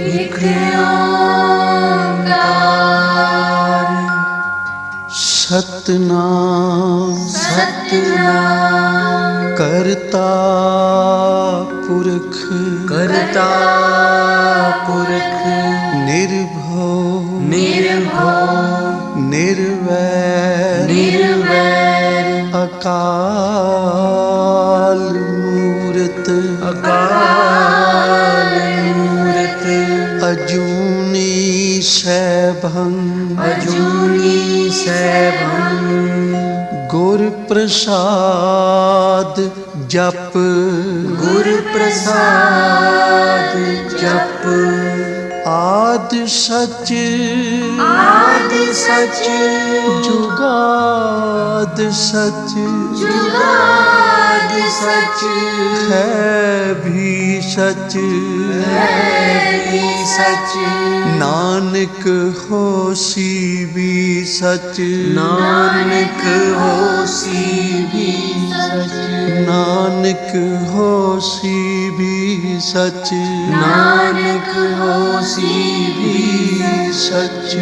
एक ओंकार सतनाम सतनाम करता पुरख करता पुरख निर्भव निर्भव निर्वैर निर्वैर अकाल मूरत अकाल मूरत अजूनी सैभं अजूनी सैभं गुर प्रसाद जप गुर प्रसाद जप आद सच आद सच जुगाद सच जुगाद सच है भी सच है भी सच नानक होसी भी सच नानक होसी भी सच नानक होसी भी सच नानक होसी भी सच।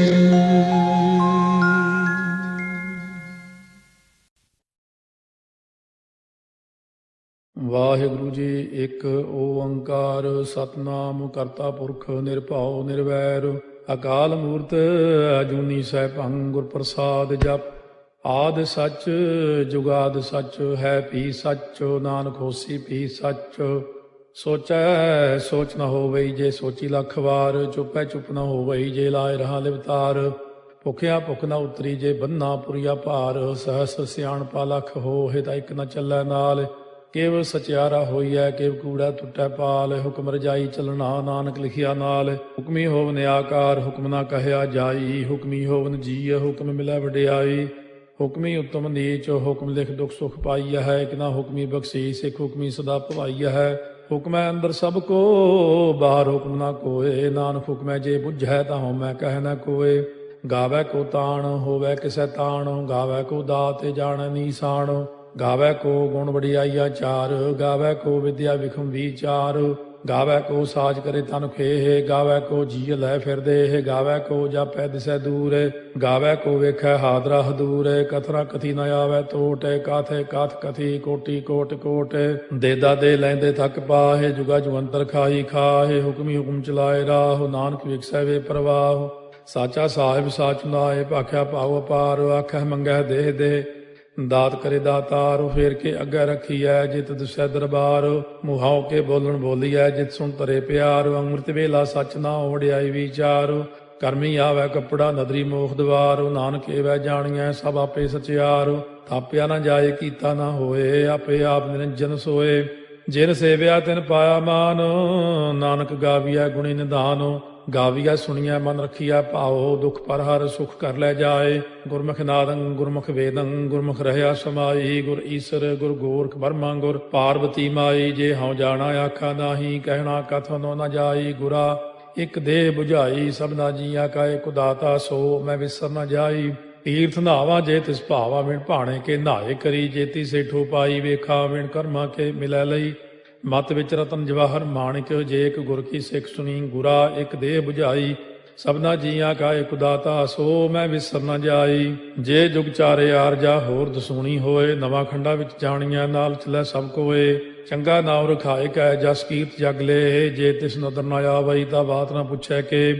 ਵਾਹਿਗੁਰੂ ਜੀ ਇੱਕ ਓੰਕਾਰ ਸਤਨਾਮ ਕਰਤਾ ਪੁਰਖ ਨਿਰਭਉ ਨਿਰਵੈਰ ਅਕਾਲ ਮੂਰਤ ਅਜੂਨੀ ਸੈਭੰ ਗੁਰ ਪ੍ਰਸਾਦ ਜਪ ਆਦਿ ਸੱਚ ਜੁਗਾਦ ਸੱਚ ਹੈ ਭੀ ਸੱਚ ਨਾਨਕ ਹੋਸੀ ਭੀ ਸੱਚ ਸੋਚੈ ਸੋਚ ਨ ਹੋਵਈ ਜੇ ਸੋਚੀ ਲੱਖ ਵਾਰ ਚੁੱਪੈ ਚੁੱਪ ਨ ਹੋਵਈ ਜੇ ਲਾਇ ਰਹਾ ਲਿਵਤਾਰ ਭੁਖਿਆ ਭੁਖ ਨ ਉਤਰੀ ਜੇ ਬੰਨਾ ਪੁਰੀਆ ਭਾਰ ਸਹਸ ਸਿਆਣਪਾ ਲੱਖ ਹੋਏ ਤਾਂ ਇੱਕ ਨ ਚੱਲੈ ਨਾਲ ਕੇਵ ਸਚਿਆਰਾ ਹੋਈਐ ਕੇਵ ਕੂੜਾ ਟੁੱਟੈ ਪਾਲ ਹੁਕਮ ਰਜਾਈ ਚੱਲਣਾ ਨਾਨਕ ਲਿਖਿਆ ਨਾਲ ਹੁਕਮੀ ਹੋਵਨ ਆਕਾਰ ਹੁਕਮ ਨਾ ਕਹਿਆ ਜਾਈ ਹੁਕਮੀ ਹੋਵਨ ਜੀਅ ਹੁਕਮ ਮਿਲੈ ਵਡਿਆਈ ਹੁਕਮੀ ਉਤਮ ਨੀਚ ਹੁਕਮ ਲਿਖ ਦੁਖ ਸੁਖ ਪਾਈਆ ਹੈ ਇੱਕ ਨਾ ਹੁਕਮੀ ਬਖਸ਼ੀਸ ਸਿੱਖ ਹੁਕਮੀ ਸਦਾ ਭਵਾਈਆ ਹੈ ਹੁਕਮੈ ਅੰਦਰ ਸਭ ਕੋ ਬਾਹਰ ਹੁਕਮ ਨਾ ਕੋਏ ਨਾਨਕ ਹੁਕਮੈ ਜੇ ਬੁੱਝੈ ਤਾਂ ਹਉਮੈ ਕਹਿ ਨਾ ਕੋਏ ਗਾਵੈ ਕੋ ਤਾਣ ਹੋਵੈ ਕਿਸੈ ਤਾਣ ਗਾਵੈ ਕੋ ਦਾਤੇ ਜਾਣੈ ਨੀਸਾਨ ਗਾਵੈ ਕੋ ਗੁਣ ਵਡਿਆਈਆ ਚਾਰ ਗਾਵੈ ਕੋ ਵਿਦਿਆ ਵਿਖਮ ਵਿਚਾਰ ਗਾਵੈ ਕੋ ਸਾਜ ਕਰੇ ਤਨ ਖੇਹ ਗਾਵੈ ਕੋ ਜੀ ਲੈ ਫਿਰਦੇ ਗਾਵੈ ਕੋ ਜਾਪੈ ਦਿਸੈ ਦੂਰ ਗਾਵੈ ਕੋ ਵੇਖੈ ਹਾਦਰਾ ਹਦੂਰ ਕਥਨਾ ਕਥੀ ਨ ਆਵੈ ਟੋਟ ਕਾਥੇ ਕਾਥ ਕਥੀ ਕੋਟੀ ਕੋਟ ਕੋਟ ਦੇਦਾ ਦੇ ਲੈਂਦੇ ਥੱਕ ਪਾਹੇ ਜੁਗਾ ਜੁਗੰਤਰ ਖਾਈ ਖਾਹੇ ਹੁਕਮੀ ਹੁਕਮ ਚਲਾਏ ਰਾਹ ਨਾਨਕ ਵਿਖਸੈ ਵੇ ਪ੍ਰਵਾਹ ਸਾਚਾ ਸਾਹਿਬ ਸਾਚ ਨਾਏ ਭਾਖਿਆ ਭਾਉ ਅਪਾਰ ਆਖੈ ਮੰਗੈ ਦੇਹ ਦੇ ਦਾਤ ਕਰੇ ਦਾਤਾਰ ਫੇਰ ਕੇ ਅੱਗੇ ਰੱਖੀਐ ਜਿਤ ਦਿਸੈ ਦਰਬਾਰ ਮੁਹਾਉ ਕੇ ਬੋਲਣ ਬੋਲੀਐ ਜਿਤ ਸੁਣ ਤਰੇ ਪਿਆਰ ਅੰਮ੍ਰਿਤ ਵੇਲਾ ਸੱਚ ਨਾ ਵਡਿਆਈ ਵਿਚਾਰ ਕਰਮੀ ਆਵੈ ਕੱਪੜਾ ਨਦਰੀ ਮੋਖ ਦਵਾਰ ਨਾਨਕ ਏਵੈ ਜਾਣੀਐ ਸਭ ਆਪੇ ਸਚਿਆਰ ਥਾਪਿਆ ਨਾ ਜਾਏ ਕੀਤਾ ਨਾ ਹੋਏ ਆਪੇ ਆਪ ਨਿਰੰਜਨ ਸੋਏ ਜਿਨ ਸੇਵਿਆ ਤਿਨ ਪਾਇਆ ਮਾਨ ਨਾਨਕ ਗਾਵੀਐ ਗੁਣੀ ਨਿਧਾਨ ਗਾਵੀਐ ਸੁਣੀਐ ਮਨ ਰੱਖੀਐ ਭਾਉ ਦੁਖ ਪਰ ਹਰ ਸੁਖ ਕਰ ਲੈ ਜਾਏ ਗੁਰਮੁਖ ਨਾਦੰ ਗੁਰਮੁਖ ਵੇਦੰ ਗੁਰਮੁਖ ਰਹਿਆ ਸਮਾਈ ਗੁਰ ਈਸਰ ਗੁਰ ਗੋਰਖ ਬਰਮਾ ਗੁਰ ਪਾਰਵਤੀ ਮਾਈ ਜੇ ਹਉ ਜਾਣਾ ਆਖਾ ਨਾਹੀ ਕਹਿਣਾ ਕਥਨੋ ਨ ਜਾਈ ਗੁਰਾ ਇਕ ਦੇਹ 부ਝਾਈ ਸਭਨਾ ਜੀਆਂ ਕਾ ਇਕ ਦਾਤਾ ਸੋ ਮੈਂ ਵਿਸਰ ਨ ਜਾਈ ਤੀਰਥ ਨਾਵਾ ਜੇ ਤਿਸ ਭਾਵਾ ਵਿਣ ਭਾਣੇ ਕੇ ਨਹਾਏ ਕਰੀ ਜੇਤੀ ਸੇਠੋ ਪਾਈ ਵੇਖਾ ਵਿਣ ਕਰਮਾ ਕੇ ਮਿਲੈ ਲਈ ਮਤ ਵਿੱਚ ਰਤਨ ਜਵਾਹਰ ਮਾਣਿਕ ਜੇ ਇੱਕ ਗੁਰ ਕੀ ਸਿੱਖ ਸੁਣੀ ਗੁਰਾ ਇੱਕ ਦੇਹ 부ਝਾਈ ਸਭਨਾ ਜੀਆਂ ਕਾ ਇਕ ਦਾਤਾ ਸੋ ਮੈਂ ਵਿਸਰ ਨ ਜਾਈ ਜੇ ਜੁਗ ਚਾਰੇ ਆਰਜਾ ਹੋਰ ਦਸੂਣੀ ਹੋਏ ਨਵਾਂ ਖੰਡਾ ਵਿੱਚ ਜਾਣੀਆਂ ਨਾਲ ਚਲੈ ਸਭ ਕੋਏ ਚੰਗਾ ਨਾਮ ਰਖਾਏ ਕੈ ਜਸ ਕੀਰਤ ਜਗ ਲੇ ਜੇ ਤਿਸ ਨਦਰ ਨ ਆਵਈ ਤਾਂ ਬਾਤ ਨਾ ਪੁੱਛੈ ਕੇ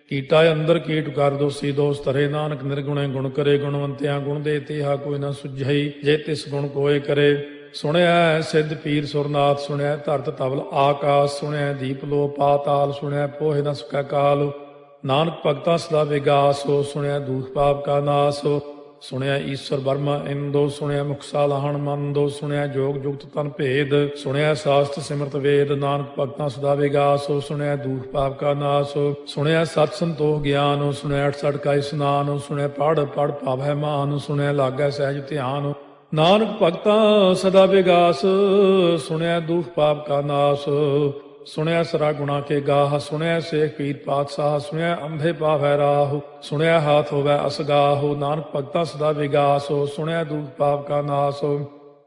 ਕੀਟਾ ਅੰਦਰ ਕੀਟ ਕਰ ਦੋਸੀ ਦੋਸ ਤਰੇ ਨਾਨਕ ਨਿਰਗੁਣੇ ਗੁਣ ਕਰੇ ਗੁਣਵੰਤਿਆਂ ਗੁਣ ਦੇ ਤੇਹਾ ਕੋਈ ਨਾ ਸੁਝਈ ਜੇ ਤਿਸ ਗੁਣ ਕੋਏ ਕਰੇ ਸੁਣਿਆ ਸਿੱਧ ਪੀਰ ਸੁਰਨਾਥ ਸੁਣਿਆ ਧਰਤ ਤਵਲ ਆਕਾਸ਼ ਸੁਣਿਆ ਦੀਪ ਲੋ ਪਾਤਾਲ ਸੁਣਿਆ ਪੋਹਿ ਨ ਸਕੈ ਕਾਲ ਨਾਨਕ ਭਗਤਾਂ ਸਦਾ ਵਿਗਾਸੋ ਸੁਣਿਆ ਦੂਖ ਪਾਪ ਕਾ ਨਾਸ ਸੁਣਿਆ ਈਸ਼ਵਰ ਬਰਮਾ ਇੰਦੋ ਸੁਣਿਆ ਮੁਖਸਾ ਲਾਹਣ ਮੰਦੋ ਸੁਣਿਆ ਜੋਗ ਜੁਗਤ ਤਨ ਭੇਦ ਸੁਣਿਆ ਸਾਸਤ ਸਿਮਰਤ ਵੇਦ ਨਾਨਕ ਭਗਤਾਂ ਸਦਾ ਵਿਗਾਸੋ ਸੁਣਿਆ ਦੂਖ ਪਾਪ ਕਾ ਨਾਸ ਸੁਣਿਆ ਸਤ ਸੰਤੋਖ ਗਿਆਨ ਸੁਣਿਆ 68 ਕਾ ਇਸਨਾਨ ਸੁਣਿਆ ਪੜ ਪੜ ਪਾਵੈ ਮਾਨ ਸੁਣਿਆ ਲਾਗੈ ਸਹਿਜ ਧਿਆਨ ਨਾਨਕ ਭਗਤਾਂ ਸਦਾ ਵਿਗਾਸ ਸੁਣਿਆ ਦੁਖ ਪਾਪ ਕਾ ਨਾਸ ਸੁਣਿਆ ਸਰਾ ਗੁਣਾ ਕੇ ਗਾਹ ਸੁਣਿਆ ਸੇਖ ਪੀਰ ਪਾਤਸ਼ਾਹ ਸੁਣਿਆ ਅੰਧੇ ਪਾਵੈ ਰਾਹ ਸੁਣਿਆ ਹਾਥ ਹੋਵੈ ਅਸਗਾਹ ਨਾਨਕ ਭਗਤਾਂ ਸਦਾ ਵਿਗਾਸ ਸੁਣਿਆ ਦੁਖ ਪਾਪ ਕਾ ਨਾਸ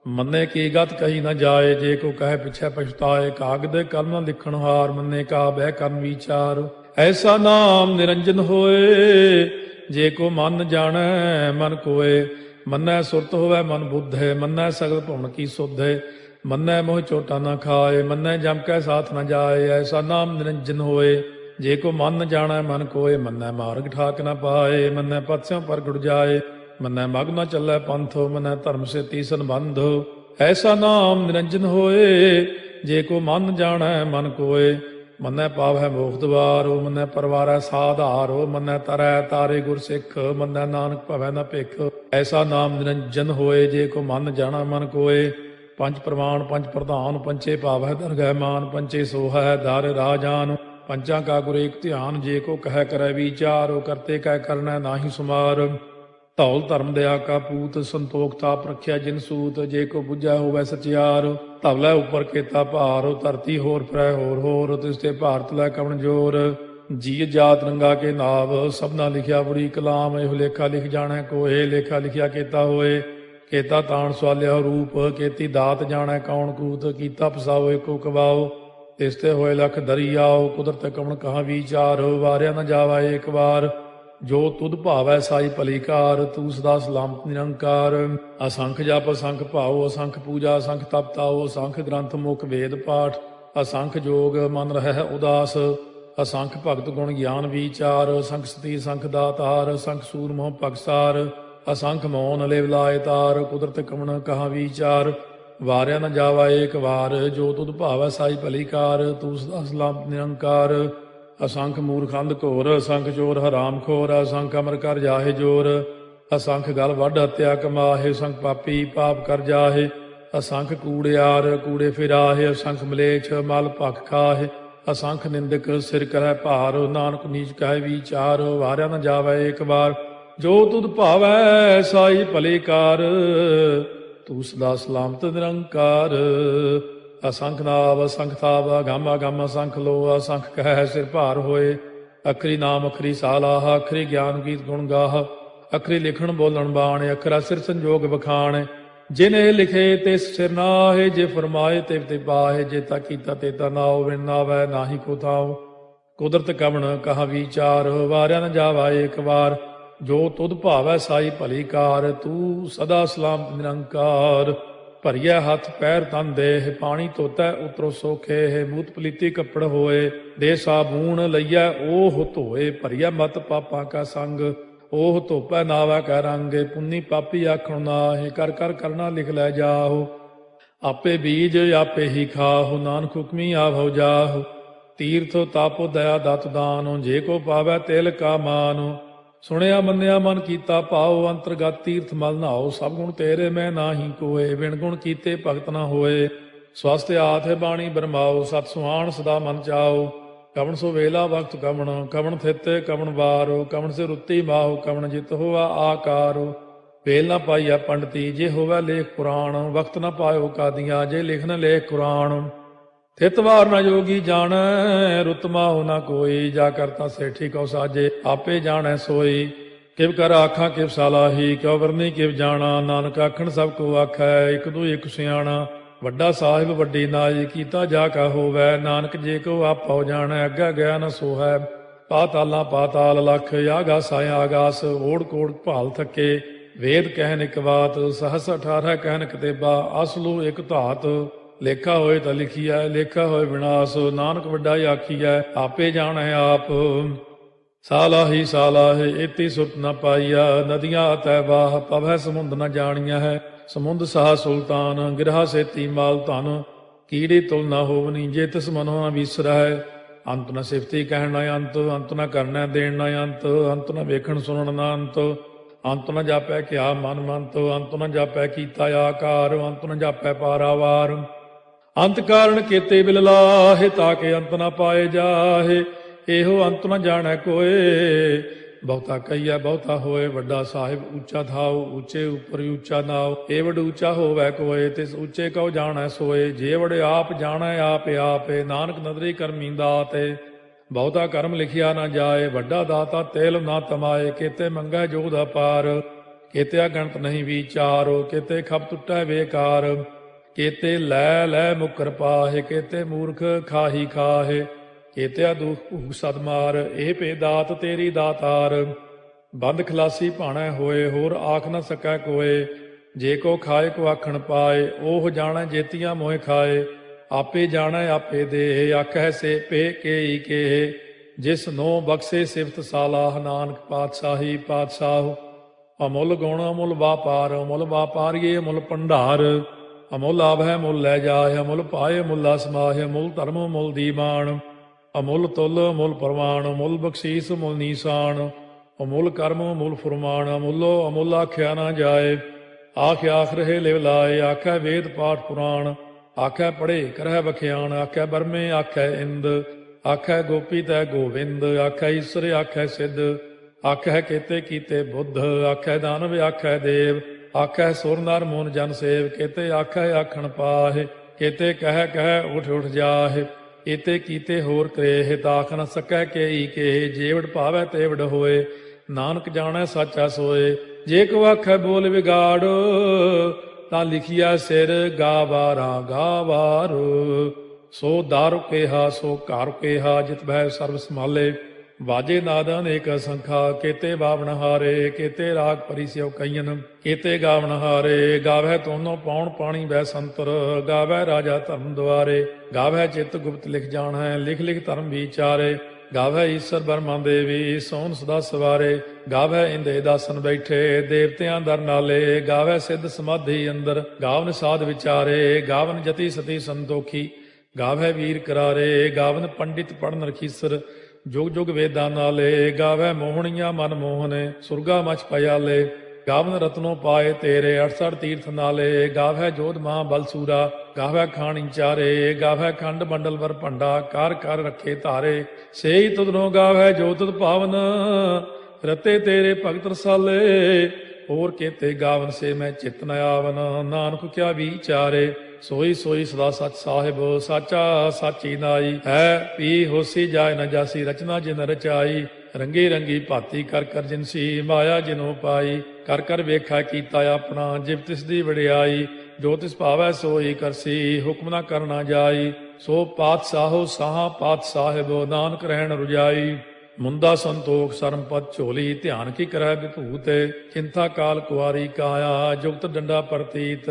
ਮੰਨੇ ਕੀ ਗਤ ਕਹੀ ਨਾ ਜਾਏ, ਜੇ ਕੋ ਕਹੇ ਪਿਛੈ ਪਛਤਾਏ। ਕਾਗਦ ਕਲਮ ਨ ਲਿਖਣ ਹਾਰ, ਮੰਨੇ ਕਾ ਬਹਿ ਕਰਨ ਵਿਚਾਰ। ਐਸਾ ਨਾਮ ਨਿਰੰਜਨ ਹੋਏ, ਜੇ ਕੋ ਮਨ ਜਾਣੈ ਮਨ ਕੋਏ। ਮੰਨੈ ਸੁਰਤ ਹੋਵੈ ਮਨ ਬੁੱਧੇ, ਮੰਨੈ ਸਗਲ ਭੁਵਨ ਕੀ ਸੁਧੇ। ਮੰਨੈ ਮੋਹ ਚੋਟਾ ਨਾ ਖਾਏ, ਮੰਨੈ ਜਮ ਕੈ ਸਾਥ ਨ ਜਾਏ। ਐਸਾ ਨਾਮ ਨਿਰੰਜਨ ਹੋਏ, ਜੇ ਕੋ ਮਨ ਜਾਣੈ ਮਨ ਕੋਏ। ਮੰਨੈ ਮਾਰਗ ਠਾਕ ਨ ਪਾਏ, ਮੰਨੈ ਪਥ ਸਿਉ ਪ੍ਰਗਟ ਜਾਏ। ਮੰਨੈ ਮਗ ਨ ਚੱਲੈ ਪੰਥੋ, ਮੰਨੈ ਧਰਮ ਸੇਤੀ ਸੰਬੰਧੋ। ਐਸਾ ਨਾਮ ਨਿਰੰਜਨ ਹੋਏ, ਜੇ ਕੋ ਮਨ ਜਾਣੈ ਮਨ ਕੋਏ। ਮੰਨੈ ਪਾਵੈ ਮੋਖ ਦੁਆਰੋ, ਮੰਨੈ ਪਰਵਾਰੈ ਸਾਧਾਰੋ। ਮੰਨੈ ਤਰੈ ਤਾਰੇ ਗੁਰ ਸਿੱਖ, ਮੰਨੈ ਨਾਨਕ ਭਵੈ ਨ ਭਿਖ। ਐਸਾ ਨਾਮ ਨਿਰੰਜਨ ਹੋਏ, ਜੇ ਕੋ ਮਨ ਜਾਣੈ ਮਨ ਕੋਏ। ਪੰਜ ਪ੍ਰਮਾਣ ਪੰਜ ਪ੍ਰਧਾਨ, ਪੰਚੇ ਭਾਵੈ ਦਰਗਹਿ ਮਾਨ। ਪੰਚੇ ਸੋਹੈ ਦਰ ਰਾਜਾਨ, ਪੰਚਾਂ ਕਾ ਗੁਰ ਏਕ ਧਿਆਨ। ਜੇ ਕੋ ਕਹਿ ਕਰੈ ਵਿਚਾਰ, ਕਰਤੇ ਕਹਿ ਕਰਨੈ ਨਾਹੀ ਸੁਮਾਰ। ਧੌਲ ਧਰਮ ਦਇਆ ਕਾ ਪੂਤ, ਸੰਤੋਖ ਤਾਪ ਰਖਿਆ ਜਿਨ ਸੂਤ। ਜੇ ਕੋ ਬੁੱਝੈ ਹੋਵੈ ਸਚਿਆਰ, ਧਵਲੇ ਉਪਰ ਕੇਤਾ ਭਾਰ। ਧਰਤੀ ਹੋਰ ਫਿਰੈ ਹੋਰ ਹੋਰ, ਤਿਸ ਤੇ ਭਾਰਤ ਲੈ ਕਵਣ ਜੋਰ। ਜੀ ਜਾਤ ਰੰਗਾ ਕੇ ਨਾਵ, ਸਭਨਾ ਲਿਖਿਆ ਬੁਰੀ ਕਲਾਮ। ਇਹੋ ਲੇਖਾ ਲਿਖ ਜਾਣੈ ਕੋਏ, ਲੇਖਾ ਲਿਖਿਆ ਕੇਤਾ ਹੋਏ। ਕੇਤਾ ਤਾਣ ਸਵਾਲਿਆ ਰੂਪ, ਕੀਤੀ ਦਾਤ ਜਾਣੈ ਕੌਣ ਕੂਤ। ਕੀਤਾ ਫਸਾਓ ਏਕੋ ਕਵਾਓ, ਤਿਸ ਤੇ ਹੋਏ ਲਖ ਦਰਿਆਓ। ਕੁਦਰਤ ਕਵਣ ਕਹਾ ਵਿਚਾਰ, ਵਾਰਿਆ ਨ ਜਾਵਾ ਏਕ ਵਾਰ। ਜੋ ਤੁਧ ਭਾਵੈ ਸਾਈ ਭਲੀ ਕਾਰ, ਤੂੰ ਸਦਾ ਸਲਾਮਤ ਨਿਰੰਕਾਰ। ਅਸੰਖ ਜਪ ਅਸੰਖ ਭਾਉ, ਅਸੰਖ ਪੂਜਾ ਅਸੰਖ ਤਪ ਤਾਉ। ਅਸੰਖ ਗ੍ਰੰਥ ਮੁਖ ਵੇਦ ਪਾਠ, ਅਸੰਖ ਜੋਗ ਮਨ ਰਹਿ ਉਦਾਸ। ਅਸੰਖ ਭਗਤ ਗੁਣ ਗਿਆਨ ਵਿਚਾਰ, ਅਸੰਖ ਸਤੀ ਅਸੰਖ ਦਾਤਾਰ। ਅਸੰਖ ਸੂਰ ਮੋਹ ਭਗਸਾਰ, ਅਸੰਖ ਮੋਨ ਲਿਵ ਲਾਏ ਤਾਰ। ਕੁਦਰਤ ਕਵਣ ਕਹਾ ਵਿਚਾਰ, ਵਾਰਿਆ ਨ ਜਾਵਾ ਏਕ ਵਾਰ। ਜੋ ਤੁਧ ਭਾਵੈ ਸਾਈ ਭਲੀ ਕਾਰ, ਤੂੰ ਸਦਾ ਸਲਾਮਤ ਨਿਰੰਕਾਰ। ਅਸੰਖ ਮੂਰਖੰਦ ਘੋਰ, ਅਸੰਖ ਚੋਰ ਹਰਾਮ ਖੋਰ। ਅਸੰਖ ਅਮਰ ਕਰ ਜਾਹੇ ਜੋਰ, ਅਸੰਖ ਗਲ ਵੱਢ ਹੱਤਿਆ ਕਮਾਹੇ। ਅਸੰਖ ਪਾਪੀ ਪਾਪ ਕਰ ਜਾਹੇ, ਅਸੰਖ ਕੂੜਿਆਰ ਕੂੜੇ ਫਿਰਾਹੇ। ਅਸੰਖ ਮਲੇਛ ਮਲ ਭਖ ਖਾਹੇ, ਅਸੰਖ ਨਿੰਦਕ ਸਿਰ ਕਰੈ ਭਾਰ। ਨਾਨਕ ਨੀਚ ਕਹੈ ਵਿਚਾਰ, ਵਾਰਿਆ ਨ ਜਾਵੈ ਏਕ ਵਾਰ। ਜੋ ਤੁਧ ਭਾਵੈ ਸਾਈ ਭਲੀ ਕਾਰ, ਤੂੰ ਸਦਾ ਸਲਾਮਤ ਨਿਰੰਕਾਰ। ਅਸੰਖ ਨਾਵ ਅਸੰਖ ਥਾਵ, ਅਗੰਮ ਅਗੰਮ ਅਸੰਖ ਲੋ। ਅਸੰਖ ਕਹਿ ਸਿਰ ਭਾਰ ਹੋਏ, ਅਖਰੀ ਨਾਮ ਅਖਰੀ ਸਾਲਾਹ। ਅਖਰੀ ਗਿਆਨ ਗੀਤ ਗੁਣ ਗਾਹ, ਅਖਰੀ ਲਿਖਣ ਬੋਲਣ ਬਾਣ। ਅਖਰਾ ਸਿਰ ਸੰਜੋਗ ਬਖਾਣ, ਜਿਨੇ ਲਿਖੇ ਤਿਸ ਸਿਰ ਨਾਹੇ। ਜੇ ਫਰਮਾਏ ਤਿਵ ਤੇ ਪਾਹੇ, ਜੇਤਾ ਕੀਤਾ ਤੇਤਾ ਨਾਉ। ਵਿਣ ਨਾਵੈ ਨਾਹੀ ਕੋ ਥਾਉ, ਕੁਦਰਤ ਕਵਣ ਕਹਾ ਵਿਚਾਰ। ਵਾਰਿਆ ਨ ਜਾਵਾ ਏਕ ਵਾਰ, ਜੋ ਤੁਧ ਭਾਵੈ ਸਾਈ ਭਲੀ ਕਾਰ। ਤੂੰ ਸਦਾ ਸਲਾਮਤ ਨਿਰੰਕਾਰ। ਭਰੀਐ ਹੱਥ ਪੈਰ ਤਨ ਦੇਹ, ਪਾਣੀ ਧੋਤੈ ਉਤਰੋ ਸੋਖੇ। ਮੂਤ ਪਲੀਤੀ ਕੱਪੜ ਹੋਏ, ਦੇ ਸਾਬੂਣ ਲਈਐ ਓਹ ਧੋਏ। ਭਰੀਐ ਮਤ ਪਾਪਾਂ ਕਾ ਸੰਗ, ਓਹ ਧੋਪੈ ਨਾਵੈ ਕੈ ਰੰਗ। ਪੁੰਨੀ ਪਾਪੀ ਆਖਣ ਨਾਹੀ, ਕਰ ਕਰ ਕਰਨਾ ਲਿਖ ਲੈ ਜਾਹੋ। ਆਪੇ ਬੀਜ ਆਪੇ ਹੀ ਖਾਹੋ, ਨਾਨਕ ਹੁਕਮੀ ਆਭਉ ਜਾਹੋ। ਤੀਰਥ ਤਾਪੋ ਦਇਆ ਦਤ ਦਾਨੋ, ਜੇ ਕੋ ਪਾਵੈ ਤਿਲ ਕਾ ਮਾਨੋ। ਸੁਣਿਆ ਮੰਨਿਆ ਮਨ ਕੀਤਾ ਭਾਉ, ਅੰਤਰਗਤ ਤੀਰਥ ਮਲ ਨਹਾਉ। ਸਭ ਗੁਣ ਤੇਰੇ ਮੈਂ ਨਾਹੀ ਕੋਏ, ਬਿਨ ਗੁਣ ਕੀਤੇ ਭਗਤ ਨਾ ਹੋਏ। ਸਵਸਤ ਆਥੇ ਬਾਣੀ ਬਰਮਾਓ, ਸਤ ਸੁਹਾਣ ਸਦਾ ਮਨ ਚਾਓ। ਕਵਣ ਸੋ ਵੇਲਾ ਵਕਤ ਕਵਣ, ਕਵਣ ਥਿਤ ਕਵਣ ਵਾਰੋ। ਕਵਣ ਸੇ ਰੁੱਤੀ ਮਾਹੋ, ਕਵਣ ਜਿਤ ਹੋਵਾ ਆਕਾਰੋ। ਵੇਲ ਨਾ ਪਾਈਆ ਪੰਡਤੀ, ਜੇ ਹੋਵੇ ਲੇਖ ਪੁਰਾਣ। ਵਕਤ ਨਾ ਪਾਇਓ ਕਾਦੀਆਂ, ਜੇ ਲਿਖਨ ਲੇਖ ਕੁਰਾਨ। ਥਿਤ ਵਾਰ ਨਾ ਜੋਗੀ ਜਾਣੈ, ਰੁੱਤ ਮਾਹੁ ਨਾ ਕੋਈ। ਜਾ ਕਰਤਾ ਸੇਠੀ ਕਉ ਸਾਜੇ, ਆਪੇ ਜਾਣੈ ਸੋਈ। ਕਿਵ ਕਰ ਆਖਾਂ ਕਿਵ ਸਾਲਾਹੀ, ਕਿਉ ਵਰਨੀ ਕਿਵ ਜਾਣਾ। ਨਾਨਕ ਆਖਣ ਸਭ ਕੋ ਆਖੈ, ਇਕ ਦੂ ਇਕ ਸਿਆਣਾ। ਵੱਡਾ ਸਾਹਿਬ ਵੱਡੀ ਨਾਈ, ਕੀਤਾ ਜਾ ਕਾ ਹੋਵੈ। ਨਾਨਕ ਜੇ ਕੋ ਆਪਉ ਜਾਣੈ, ਅੱਗਾ ਗਿਆ ਨ ਸੋਹੈ। ਪਾਤਾਲਾਂ ਪਾਤਾਲ ਲਖ, ਆਗਾਸਾਂ ਆਗਾਸ। ਓੜ ਕੋੜ ਭਾਲ ਥੱਕੇ, ਵੇਦ ਕਹਿਨ ਇਕ ਬਾਤ। ਸਹਸ 18 ਕਹਿਨ ਕਤੇਬਾ, ਅਸਲੂ ਇਕ ਧਾਤ। ਲੇਖਾ ਹੋਏ ਤਾਂ ਲਿਖੀਐ, ਲੇਖਾ ਹੋਏ ਵਿਨਾਸ਼। ਨਾਨਕ ਵੱਡਾ ਆਖੀਐ, ਆਪੇ ਜਾਣੈ ਆਪ। ਸਾਲਾਹੀ ਸਾਲਾਹੇ, ਏਤੀ ਸੁਰਤ ਨ ਪਾਈਆ। ਨਦੀਆਂ ਅਤੈ ਬਾਹ, ਪਵੈ ਸਮੁੰਦ ਨ ਜਾਣੀਐ ਹੈ। ਸਮੁੰਦ ਸਾਹ ਸੁਲਤਾਨ, ਗਿਰਹਾ ਸੇਤੀ ਮਾਲ ਧਨ। ਕੀੜੀ ਤੁਲ ਨ ਹੋਵਨੀ, ਜੇ ਤਿਸ ਮਨੋ ਨ ਵਿਸਰੈ। ਅੰਤ ਨ ਸਿਫਤੀ ਕਹਿਣ ਨ ਅੰਤ, ਅੰਤ ਨ ਕਰਨੈ ਦੇਣ ਨ ਅੰਤ। ਅੰਤ ਨ ਵੇਖਣ ਸੁਣਨ ਨ ਅੰਤ, ਅੰਤ ਨ ਜਾਪੈ ਕਿਆ ਮਨ ਮੰਤ। ਅੰਤ ਨ ਜਾਪੈ ਕੀਤਾ ਆਕਾਰ, ਅੰਤ ਨ ਜਾਪੈ ਪਾਰਾਵਾਰ। ਅੰਤ ਕਾਰਨ ਕੀਤੇ ਬਿਲ ਲਾਹੇ, ਤਾਕੇ ਅੰਤ ਨ ਪਾਏ ਜਾਹੇ। ਇਹੋ ਅੰਤ ਨ ਜਾਣੈ ਕੋਏ, ਬਹੁਤਾ ਕਹੀਐ ਬਹੁਤਾ ਹੋਏ। ਵੱਡਾ ਸਾਹਿਬ ਉੱਚਾ ਥਾਉ, ਉੱਚੇ ਉੱਪਰ ਉੱਚਾ ਨਾਉ। ਏ ਵਡ ਉੱਚਾ ਹੋਵੈ ਕੋਏ, ਤਿਸ ਉੱਚੇ ਕਉ ਜਾਣੈ ਸੋਏ। ਜੇ ਵਡ ਆਪ ਜਾਣੈ ਆਪੇ ਆਪੇ, ਨਾਨਕ ਨਦਰੀ ਕਰਮੀ ਦਾਤੇ। ਬਹੁਤਾ ਕਰਮ ਲਿਖਿਆ ਨਾ ਜਾਏ, ਵੱਡਾ ਦਾਤਾ ਤੇਲ ਨਾ ਤਮਾਏ। ਕੀਤੇ ਮੰਗੈ ਜੋਧ ਅਪਾਰ, ਕੇਤੇ ਅਗਣਤ ਨਹੀਂ ਵਿਚਾਰੋ, ਕੇਤੇ ਖਪ ਟੁੱਟੈ ਬੇਕਾਰ, ਕੇਤੇ ਲੈ ਲੈ ਮੁਕਰ ਪਾਹੇ, ਕੇਤੇ ਮੂਰਖ ਖਾਹੀ ਖਾਹੇ, ਕੇਤੇ ਦੁਖ ਭੂਖ ਸਦਮਾਰ, ਇਹ ਭੇ ਦਾਤ ਤੇਰੀ ਦਾਤਾਰ। ਬੰਦ ਖਲਾਸੀ ਭਾਣੈ ਹੋਏ, ਹੋਰ ਆਖ ਨ ਸਕੈ ਕੋਏ, ਜੇ ਕੋ ਖਾਏ ਕੋ ਆਖਣ ਪਾਏ, ਉਹ ਜਾਣੈ ਜੇਤੀਆਂ ਮੋਹਿ ਖਾਏ, ਆਪੇ ਜਾਣੈ ਆਪੇ ਦੇ, ਆਖੈ ਸੇ ਪੇ ਕੇਈ ਕੇ, ਜਿਸ ਨੋ ਬਖਸ਼ੇ ਸਿਫਤ ਸਾਲਾਹ, ਨਾਨਕ ਪਾਤਸ਼ਾਹੀ ਪਾਤਸ਼ਾਹ। ਅਮੁੱਲ ਗੁਣ ਅਮੁੱਲ ਵਾਪਾਰ, ਅਮੁੱਲ ਵਾਪਾਰੀਏ ਅਮੁੱਲ ਭੰਡਾਰ, ਅਮੁੱਲ ਆਭੈ ਮੁੱਲ ਲੈ ਜਾਏ, ਅਮੁੱਲ ਪਾਏ ਮੁੱਲਾ ਸਮਾਹੇ, ਅਮੁੱਲ ਧਰਮ ਮੁੱਲ ਦੀਵਾਨ, ਅਮੁੱਲ ਤੁਲ ਅਮੁੱਲ ਪ੍ਰਵਾਨ, ਅਮੁੱਲ ਬਖਸ਼ੀਸ ਮੁੱਲ ਨੀਸਾਨ, ਅਮੁੱਲ ਕਰਮ ਅਮੁੱਲ ਫੁਰਮਾਨ, ਅਮੁੱਲੋ ਅਮੁੱਲ ਆਖਿਆ ਨਾ ਜਾਏ, ਆਖ ਆਖ ਰਹੇ ਲਿਵ ਲਾਏ, ਆਖੈ ਵੇਦ ਪਾਠ ਪੁਰਾਣ, ਆਖੈ ਪੜ੍ਹੇ ਕਰਹਿ ਬਖਿਆਣ, ਆਖੈ ਬਰਮੇ ਆਖੈ ਇੰਦ, ਆਖੈ ਗੋਪੀ ਤੈ ਗੋਵਿੰਦ, ਆਖੈ ਈਸਰ ਆਖੈ ਸਿੱਧ, ਆਖੈ ਕੇਤੇ ਕੀਤੇ ਬੁੱਧ, ਆਖੈ ਦਾਨਵ ਆਖੈ ਦੇਵ, ਆਖੈ ਸੁਰ ਨਰ ਮੂਨ ਜਨ ਸੇਵ, ਕੇਤੇ ਆਖੈ ਆਖਣ ਪਾਹੇ, ਕੇਤੇ ਕਹਿ ਕਹਿ ਉਠ ਉਠ ਜਾਹੇ, ਏਤੇ ਕੀਤੇ ਹੋਰ ਕਰੇਹ, ਤਾਖ ਨ ਸਕੈ ਕੇਈ ਕੇ, ਜੇਵੜ ਭਾਵੈ ਤੇਵੜ ਹੋਏ, ਨਾਨਕ ਜਾਣੈ ਸਾਚਾ ਸੋਏ। ਜੇ ਕੋ ਆਖੈ ਬੋਲ ਵਿਗਾੜ, ਤਾਂ ਲਿਖਿਆ ਸਿਰ ਗਾਵਾਰਾ ਗਾਵਾਰ, ਸੋ ਦਾਰੂ ਕੇਹਾ ਸੋ ਘਰ ਕੇਹਾ, ਜਿਤ ਭੈ ਸਰਬ ਸੰਭਾਲੇ, ਵਾਜੇ ਨਾਦਾਂ ਅਨੇਕ ਸੰਖਾ, ਕੇਤੇ ਬਾਵਣ ਹਾਰੇ, ਕੇਤੇ ਰਾਗ ਪਰੀ ਸਿਓ ਕਈਨ, ਕੇਤੇ ਗਾਵਣ ਹਾਰੇ, ਗਾਵੈ ਤੋਨੋ ਪਾਉਣ ਪਾਣੀ ਬੈ ਸੰਤਰ, ਗਾਵੈ ਰਾਜਾ ਧਰਮ ਦੁਆਰੇ, ਗਾਵੈ ਚਿਤ ਗੁਪਤ ਲਿਖ ਜਾਣੈ, ਲਿਖ ਲਿਖ ਧਰਮ ਵਿਚਾਰੇ, ਗਾਵੈ ਈਸਰ ਬਰਮਾ ਦੇਵੀ, ਸੋਨ ਸਦਾ ਸਵਾਰੇ, ਗਾਵੈ ਇੰਦੇ ਦਾਸਨ ਬੈਠੇ, ਦੇਵਤਿਆਂ ਦਰ ਨਾਲੇ, ਗਾਵੈ ਸਿੱਧ ਸਮਾਧੀ ਅੰਦਰ, ਗਾਵਨ ਸਾਧ ਵਿਚਾਰੇ, ਗਾਵਨ ਜਤੀ ਸਤੀ ਸੰਤੋਖੀ, ਗਾਵੈ ਵੀਰ ਕਰਾਰੇ, ਗਾਵਨ ਪੰਡਿਤ ਪੜਨ ਰਖੀਸਰ, ਜੁਗ ਜੁਗ ਵੇਦਾਂ ਨਾਲੇ, ਗਾਵੈ ਮੋਹਣੀਆਂ ਮਨ ਮੋਹਨੇ, ਸੁਰਗਾ ਮਚ ਪਿਆਲੇ, ਗਾਵਨ ਰਤਨੋ ਪਾਏ ਤੇਰੇ, 68 ਤੀਰਥ ਨਾਲੇ, ਗਾਵੈ ਜੋਧ ਮਹਾ ਬਲਸੂਰਾ, ਗਾਵੈ ਖਾਣੀ ਚਾਰੇ, ਗਾਵੈ ਖੰਡ ਮੰਡਲ ਵਰ ਭੰਡਾ, ਕਰ ਕਰ ਰੱਖੇ ਧਾਰੇ, ਸੇਈ ਤੁਧਨੋ ਗਾਵੈ ਜੋ ਤੁਧ ਭਾਵਨ, ਰਤੇ ਤੇਰੇ ਭਗਤ ਰਸਾਲੇ, ਹੋਰ ਕੇਤੇ ਗਾਵਨ ਸੇ ਮੈਂ ਚਿਤ ਨ ਆਵਨ, ਨਾਨਕ ਕਿਆ ਵਿਚਾਰੇ, ਸੋਈ ਸੋਈ ਸਦਾ ਸਚ ਸਾਹਿਬ, ਸਾਚਾ ਸਾਚੀ ਨਾਈ, ਹੈ ਪੀ ਹੋਸੀ ਜਾਏ ਨ ਜਾਸੀ, ਰਚਨਾ ਜਿਨ ਰਚਾਈ, ਰੰਗੀ ਰੰਗੀ ਭਾਤੀ ਕਰ ਕਰ ਜਿਨਸੀ, ਮਾਇਆ ਜਿਨੋ ਪਾਈ, ਕਰ ਕਰ ਵੇਖਾ ਕੀਤਾ ਆਪਣਾ, ਜਿਵ ਤਿਸ ਦੀ ਵਡਿਆਈ, ਜੋ ਤਿਸ ਭਾਵੈ ਸੋਈ ਕਰਸੀ, ਹੁਕਮ ਨਾ ਕਰਨਾ ਜਾਈ, ਸੋ ਪਾਤਸ਼ਾਹੋ ਸਾਹਾ ਪਾਤ ਸਾਹਿਬ, ਨਾਨਕ ਰਹਿਣ ਰੁਜਾਈ, ਮੁੰਦਾ ਸੰਤੋਖ ਸਰਮਪਦ ਝੋਲੀ, ਧਿਆਨ ਕੀ ਕਰੈ ਵਿਭੂਤ, ਚਿੰਤਾ ਕਾਲ ਕੁਆਰੀ ਕਾਇਆ, ਜੁਗਤ ਡੰਡਾ ਪ੍ਰਤੀਤ,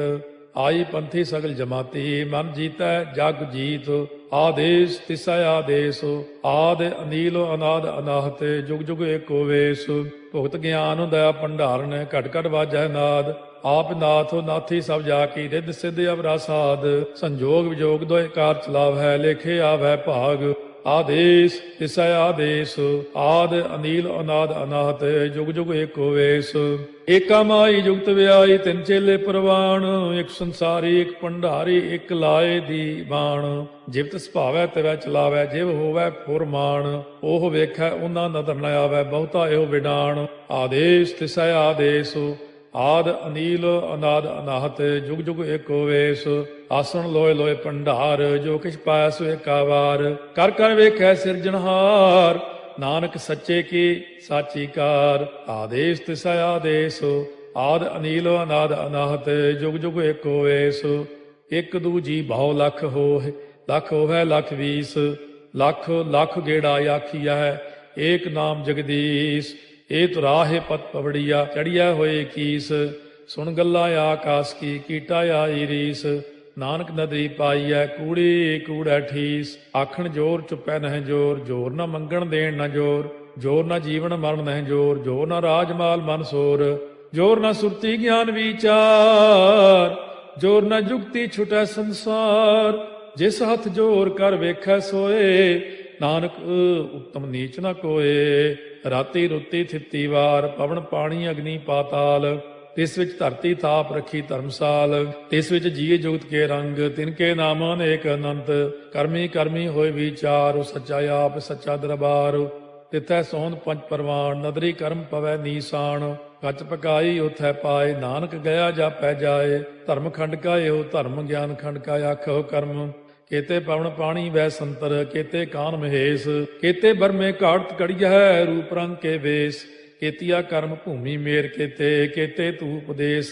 ਆਈ ਪੰਥੀ ਸਗਲ ਜਮਾਤੀ, ਮਨ ਜੀਤੈ ਜਗ ਜੀਤ, ਆਦੇਸ਼ ਤਿਸੈ ਆਦੇਸ਼, ਆਦ ਅਨੀਲ ਅਨਾਦ ਅਨਾਹਤ, ਜੁਗ ਜੁਗ ਏਕੋ ਵੇਸ, ਭੁਗਤ ਗਿਆਨ ਦਇਆ ਭੰਡਾਰਨ, ਘਟ ਘਟ ਵਾਜੈ ਨਾਦ, ਆਪ ਨਾਥ ਨਾਥੀ ਸਭ ਜਾ ਕੀ, ਰਿੱਧ ਸਿੱਧ ਅਵਰਾ ਸਾਧ, ਸੰਜੋਗ ਵਿਜੋਗ ਦੋਇ ਕਾਰ ਚਲਾਵੈ, ਲੇਖੇ ਆਵੈ ਭਾਗ, ਆਦੇਸ਼ ਤਿਸੈ ਆਦੇਸ਼, ਆਦ ਅਨੀਲ ਅਨਾਦ ਅਨਾਹਤ, ਜੁਗ ਜੁਗ ਏਕੋ ਵੇਸ, ਏਕਾ ਮਾਈ ਜੁਗਤ ਵਿਆਈ, ਤਿੰਨ ਚੇਲੇ ਪ੍ਰਵਾਨ, ਇੱਕ ਸੰਸਾਰੀ ਇੱਕ ਭੰਡਾਰੀ, ਇੱਕ ਲਾਏ ਦੀ ਬਾਣ, ਜਿਵ ਤਿਸ ਭਾਵੈ ਤਿਵੈ ਚਲਾਵੈ, ਜਿਵ ਹੋਵੈ ਫੁਰਮਾਨ, ਉਹ ਵੇਖੈ ਉਹਨਾਂ ਨਦਰ ਨ ਆਵੈ, ਬਹੁਤਾ ਇਹੋ ਵਿਡਾਣ, ਆਦੇਸ਼ ਤਿਸੈ ਆਦੇਸ਼, ਆਦ ਅਨੀਲ ਅਨਾਦ ਅਨਾਹਤ, ਜੁਗ ਜੁਗ ਏਕੋ ਵੇਸ, ਆਸਣ ਲੋਏ ਲੋਏ ਭੰਡਾਰ, ਜੋ ਕਿਛ ਪਾਇਆ ਸੋ ਏਕਾ ਵਾਰ, ਕਰ ਕਰ ਵੇਖੈ ਸਿਰਜਣਹਾਰ, ਨਾਨਕ ਸੱਚੇ ਕੀ ਸਾਚੀ ਕਾਰ, ਆਦੇਸ਼ ਤਿਸੈ ਆਦੇਸ਼, ਆਦ ਅਨੀਲ ਅਨਾਦ ਅਨਾਹਤ, ਜੁਗ ਜੁਗ ਏਕੋ ਵੇਸ, ਇੱਕ ਦੂਜੀ ਬਹੁ ਲਖ ਹੋਏ, ਲਖ ਹੋਵੇ ਲਖ 20, ਲਖ ਲਖ ਗੇੜਾ ਆਖੀਐ, ਏਕ ਨਾਮ ਜਗਦੀਸ਼, ਇਹ ਤੁਰਾਹੇ ਪਤ ਪਵੜੀਆ, ਚੜੀਆ ਹੋਏ ਕੀਸ, ਸੁਣ ਗੱਲਾ ਆਕਾਸ ਕੀ, ਕੀਟਾ ਆਈ ਰੀਸ, ਨਾਨਕ ਨਦਰੀ ਪਾਈਐ, ਕੂੜੀ ਕੂੜੈ ਠੀਸ, ਆਖਣ ਜੋਰ ਚੁੱਪੈ ਨਹਿ ਜੋਰ, ਜੋਰ ਨਾ ਮੰਗਣ ਦੇਣ ਨਾ ਜੋਰ, ਜੋਰ ਨਾ ਜੀਵਨ ਮਰਨ ਨਹਿ ਜੋਰ, ਜੋਰ ਨਾ ਰਾਜ ਮਾਲ ਮਨ ਸੋਰ, ਜੋਰ ਨਾ ਸੁਰਤੀ ਗਿਆਨ ਵਿਚਾਰ, ਜੋਰ ਨਾ ਜੁਗਤੀ ਛੁਟੈ ਸੰਸਾਰ, ਜਿਸ ਹੱਥ ਜੋਰ ਕਰ ਵੇਖੈ ਸੋਏ, ਨਾਨਕ ਉਤਮ ਨੀਚ ਨਾ ਕੋਏ, ਰਾਤੀ ਰੁੱਤੀ ਥਿੱਤੀ ਵਾਰ, ਪਵਨ ਪਾਣੀ ਅਗਨੀ ਪਾਤਾਲ, ਤਿਸ ਵਿੱਚ ਧਰਤੀ ਥਾਪ ਰੱਖੀ ਧਰਮਸਾਲ, ਤਿਸ ਵਿੱਚ ਜੀਏ ਜੁਗਤ ਕੇ ਰੰਗ, ਤਿਨ ਕੇ ਨਾਮ ਅਨੇਕ ਅਨੰਤ, ਕਰਮੀ ਕਰਮੀ ਹੋਏ ਵਿਚਾਰ, ਸੱਚਾ ਆਪ ਸੱਚਾ ਦਰਬਾਰ, ਤਿਥੈ ਸੋਹਣ ਪੰਜ ਪਰਵਾਨ, ਨਦਰੀ ਕਰਮ ਪਵੈ ਨੀਸਾਨ, ਕੱਚ ਪਕਾਈ ਉਥੈ ਪਾਏ, ਨਾਨਕ ਗਿਆ ਜਾਪੈ ਜਾਏ, ਧਰਮ ਖੰਡ ਕਾ ਇਹੋ ਧਰਮ, ਗਿਆਨ ਖੰਡ ਕਾ ਆਖੋ ਕਰਮ, ਕੇਤੇ ਪਵਨ ਪਾਣੀ ਵੈ ਸੰਤਰ, ਕੇਤੇ ਕਾਨ ਮਹੇਸ਼, ਕੇਤੇ ਬਰਮੇ ਘਾੜਤ ਕੜੀਐ, ਰੂਪ ਰੰਗ ਕੇ ਵੇਸ, केतिया कर्म भूमि मेर केते केते तू उपदेश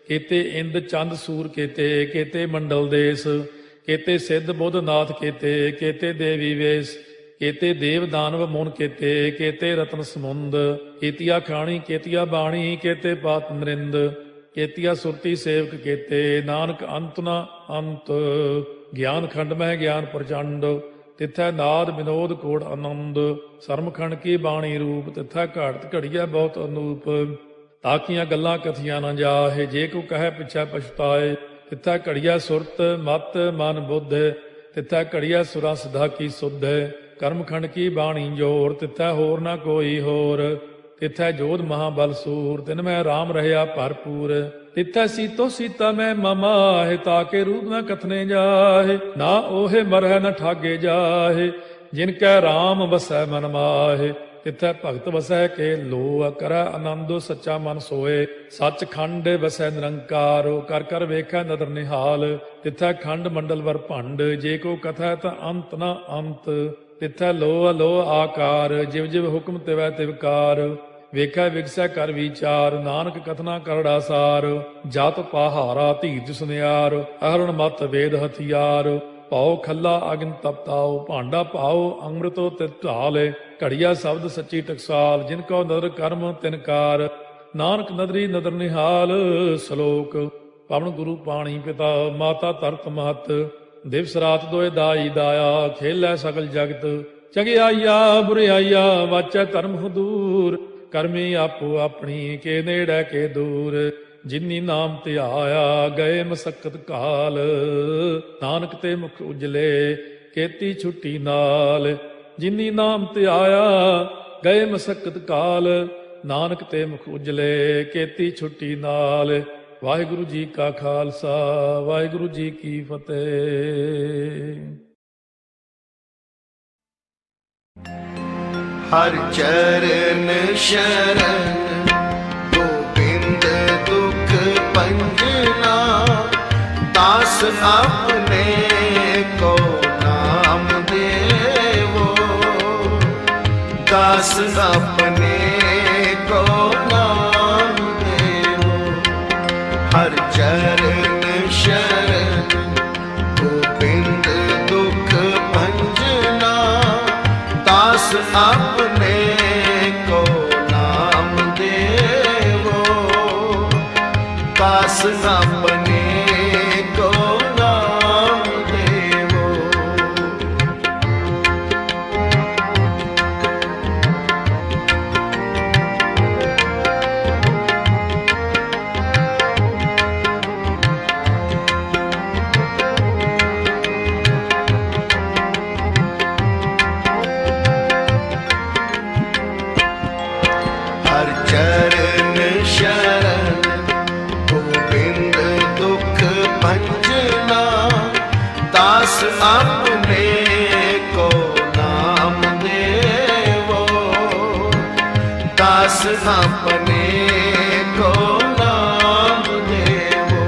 केते इंद चंद सूर केते केते मंडल देश केते सिद्ध बुध नाथ केते केते देवी वेश केते देव दानव मुन केते केते रत्न समुंद केतिया खाणी केतिया बाणी केते पात नरिंद केतिया सुरती सेवक केते नानक अंत न अंत ज्ञान खंड में ज्ञान प्रचंड तिथै नाद विनोद कोड़ आनंद सरमखंड की बाणी रूप तिथै घाड़त घड़िया बहुत अनूप ताकियां गल्लां कथियां न जाहे जे को कहे पिछै पछताए तिथै घड़िया सुरत मत मन बुद्ध तिथै घड़िया सुरा सिधा की सुध कर्मखंड की बाणी जोर तिथै होर न कोई होर तिथै जोध महाबल सूर तिन में राम रहया भरपूर तिथै सीतो सीता में ममाहे ताके रूप न कथने जाहे ना ओहे मरह न ठागे जाहे जिनकै राम बसै मन माहे तिथै भगत वसै के लो कर आनंदो सच्चा मन सोए सच खंड वसै निरंकार कर कर वेखै नदर निहाल तिथै खंड मंडल वर भंड जे को कथै त अंत न अंत तिथै लो अलो आकार जिव जिव हुक्म तिवै तिवकार ਵੇਖੈ ਵਿਗਸੈ ਕਰ ਵਿਚਾਰ ਨਾਨਕ ਕਥਨਾ ਕਰੜਾ ਸਾਰ ਜਤ ਪਹਾਰਾ ਧੀਰਜ ਸੁਨਿਆਰ ਅਹਰਣ ਮਤ ਵੇਦ ਹਥਿਆਰ ਪਾਉ ਖੱਲਾ ਅਗਨ ਤਪਤਾਉ ਭਾਂਡਾ ਪਾਉ ਅੰਮ੍ਰਿਤੋ ਤਿਤ ਢਾਲੇ ਘੜੀਆ ਸ਼ਬਦ ਸੱਚੀ ਟਕਸਾਲ ਜਿਨ ਕੋ ਨਦਰ ਕਰਮ ਤਿਨਕਾਰ ਨਾਨਕ ਨਦਰੀ ਨਦਰ ਨਿਹਾਲ ਸ਼ਲੋਕ ਪਵਨ ਗੁਰੂ ਪਾਣੀ ਪਿਤਾ ਮਾਤਾ ਧਰਤ ਮਹਤ ਦਿਵਸ ਰਾਤ ਦੋਇ ਦਾਈ ਦਾਇਆ ਖੇਲੈ ਸਗਲ ਜਗਤ ਚੰਗਿਆਈਆ ਬੁਰਿਆਈਆ ਵਾਚੈ ਧਰਮ ਹਦੂਰ ਕਰਮੀ ਆਪੋ ਆਪਣੀ ਕੇ ਨੇੜੇ ਕੇ ਦੂਰ ਜਿਨੀ ਨਾਮ ਧਿਆਇਆ ਗਏ ਮਸਕਤ ਕਾਲ ਨਾਨਕ ਤੇ ਮੁਖ ਉਜਲੇ ਕੀਤੀ ਛੁੱਟੀ ਨਾਲ ਜਿਨੀ ਨਾਮ ਧਿਆਇਆ ਗਏ ਮਸਕਤ ਕਾਲ ਨਾਨਕ ਤੇ ਮੁਖ ਉਜਲੇ ਕੀਤੀ ਛੁੱਟੀ ਨਾਲ ਵਾਹਿਗੁਰੂ ਜੀ ਕਾ ਖਾਲਸਾ ਵਾਹਿਗੁਰੂ ਜੀ ਕੀ ਫਤਿਹ। हर चरण शरण गोविंद दुख पंजना दास अपने को नाम देवो दास अपने को नाम देवो हर चरण शरण गोविंद दुख पंजना दास अपने को नाम देवो दास अपने को नाम देवो चरण शरण गोविंद दुख भंजना दास अपने को नाम देवो दास अपने को नाम देवो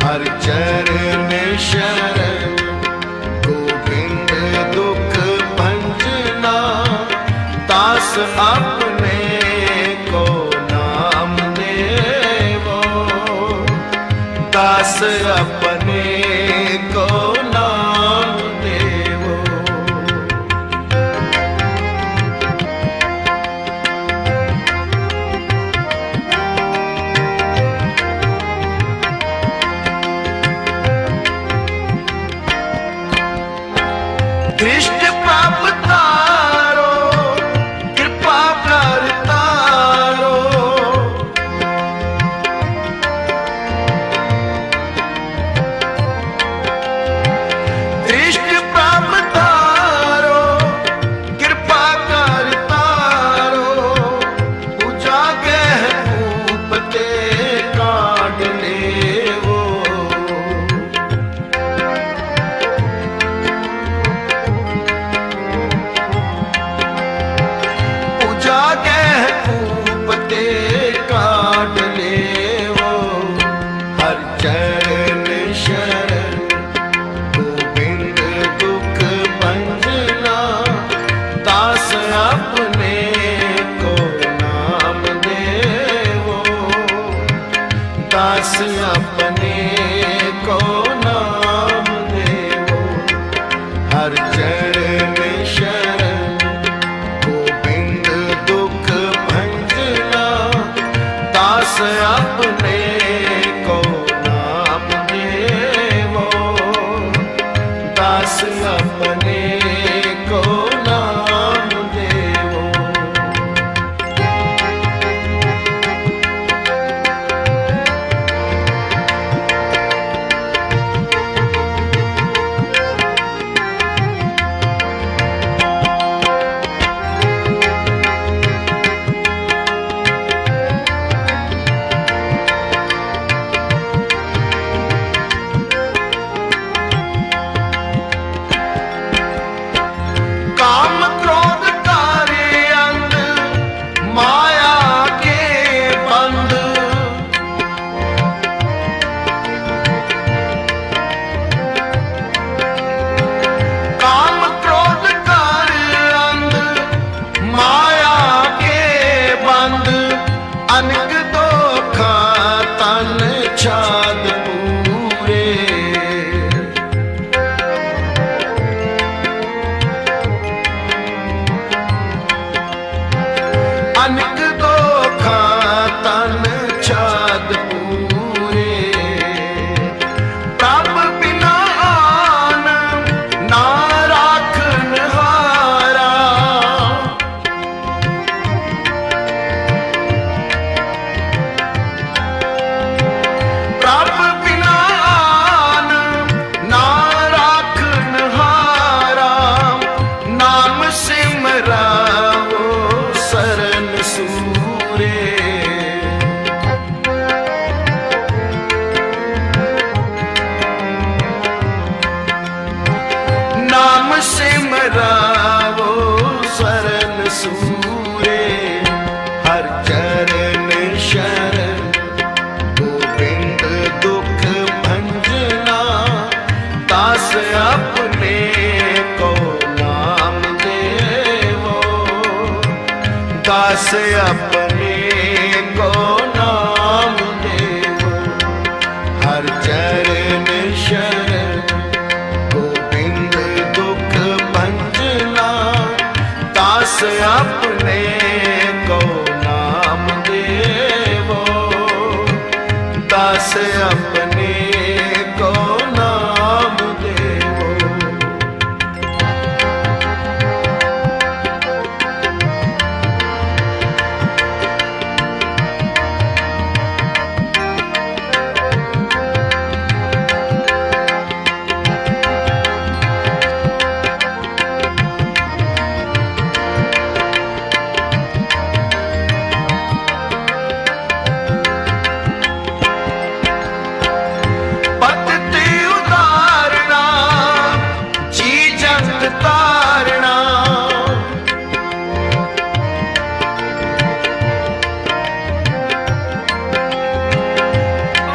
हर चरण शरण गोविंद दुख भंजना दास अपने दास अपने को नाम देवो दृष्ट प्राप्त तारो कृपा कर तारो दास अपने को नाम देवो, हर चरण शरण गोविंद दुख भंजना, दास अपने को नाम देवो, दास अपने को नाम देवो। काम क्रोध कार्य अंध, माया के बंध, काम क्रोध कार्य अंध, माया के बंध, अनक दोखा तन छाद पूरे, अनक दोखा तन छाद पूरे, प्रभ बिना आन ना राखन हारा, प्रभ बिना आन ना राखन हारा, नाम सिमराओ सरन सूरे, नाम सिमराओ सरन सूरे, हर चरण शरण गोविंद दुख भंजना, दास अपने को नाम देवो, दास अपने को नाम देवो, हर चरण शरण गोविंद दुख भंजना, दास अपने को नाम देवो, दास अपने को नाम देवो। पतति उतारना, जी जंत तारना,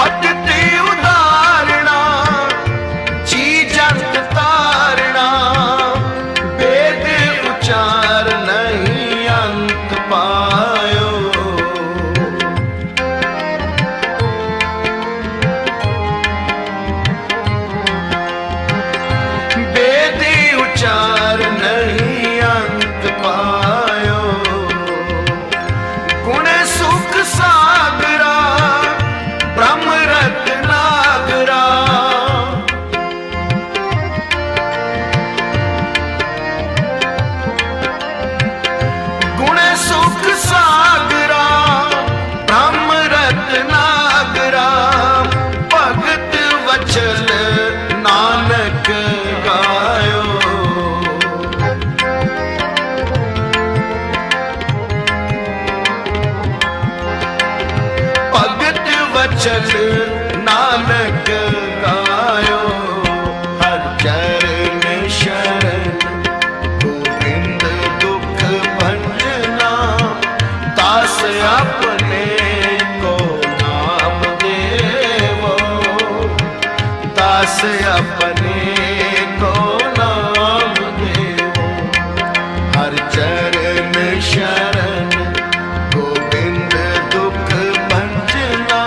पतति उतारना, जी जंत तारना, वेद उचार नहीं अंत पायो, वेदी उचार नहीं अंत पायो, गुण सुख सागरा ब्रह्म रत्नागरा, गुण सुख सागरा ब्रह्म रत्नागरा, भगत वचन नानक गायो, भगत वचन नानक गायो, हर चरण शरण गोविंद दुख भंजना, दास अपने को नाम देवो, दास अपने को नाम देवो, हर चरण शरण गोविंद दुख भंजना,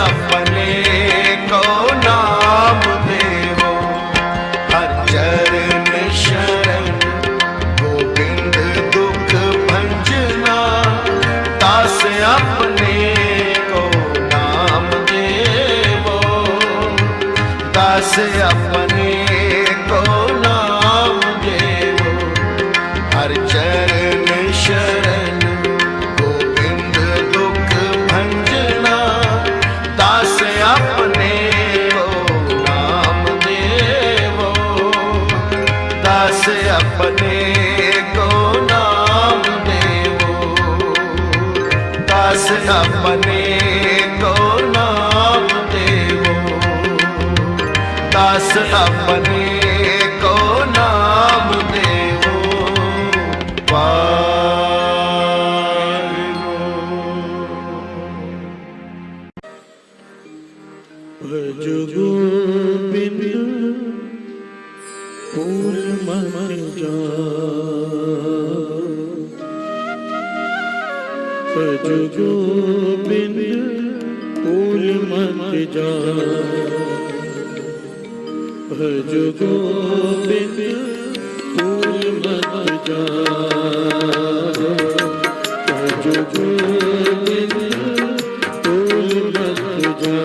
अपने को नाम देवो हर चरण शरण गोविंद दुख भंजना दास अपने को नाम देवो दास अपने को नाम देवो हर चरण शरण गोविंद दुख भंजना दास अपने को नाम देवो दास अपने को नाम देवो दास अपने को नाम देवो दास अपने को नाम देवो भज गोविंद फूल मत जा भज गोविंद फूल मत जा भज गोविंद फूल मत जा भज गोविंद फूल मत जा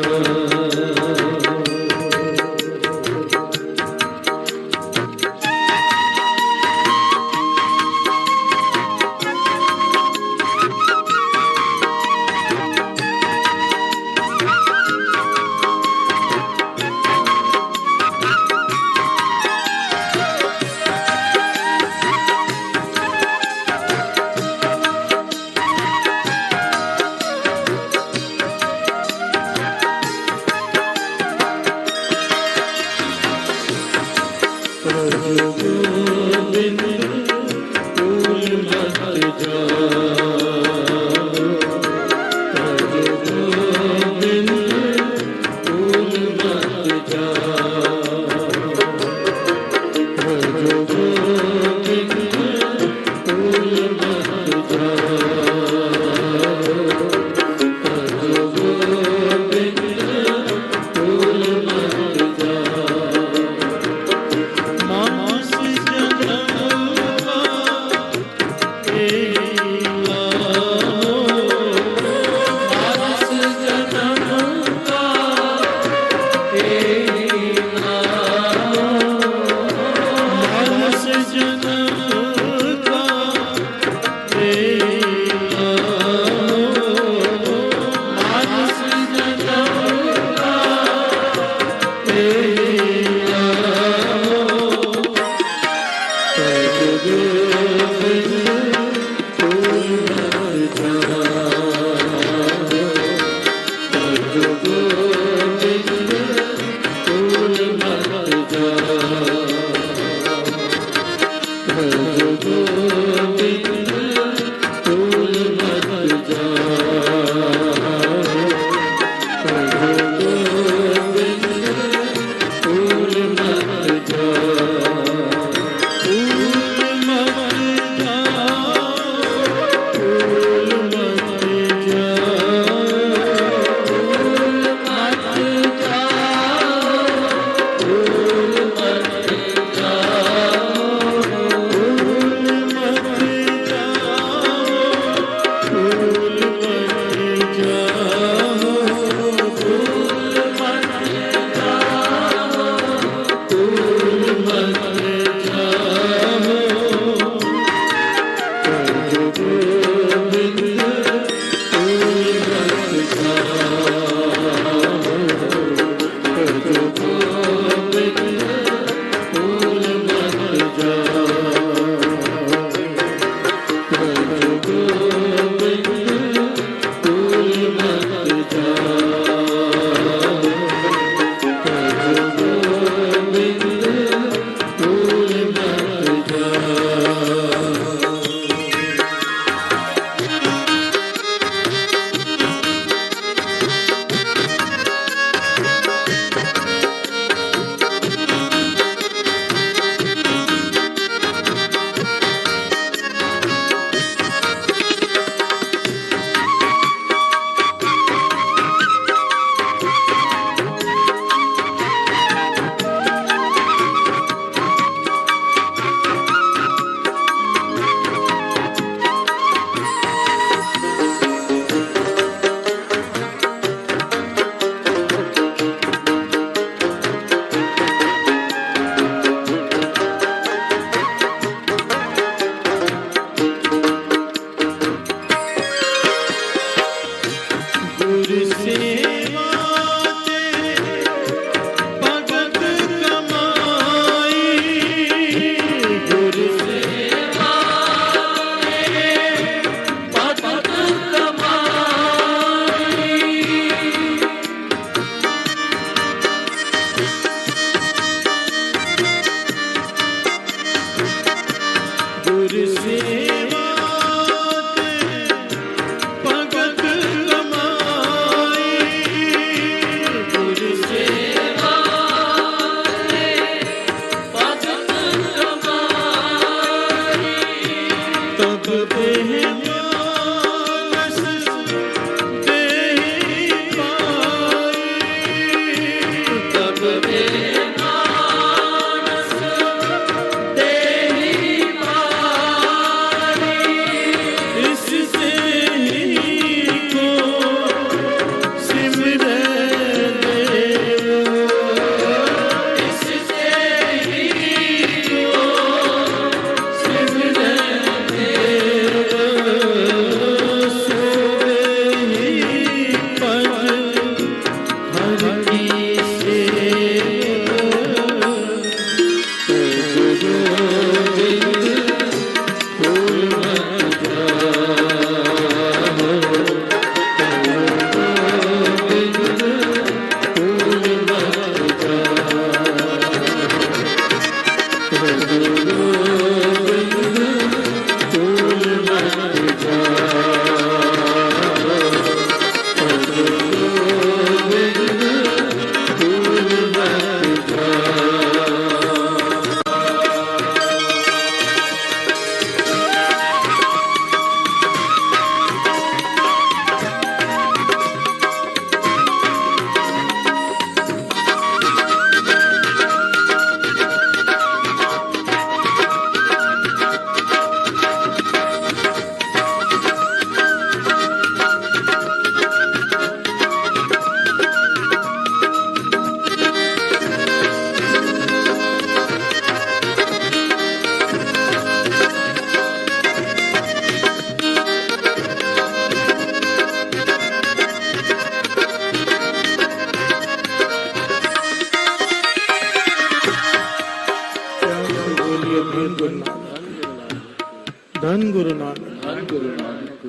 धन गुरु नानक। धन गुरु नानक।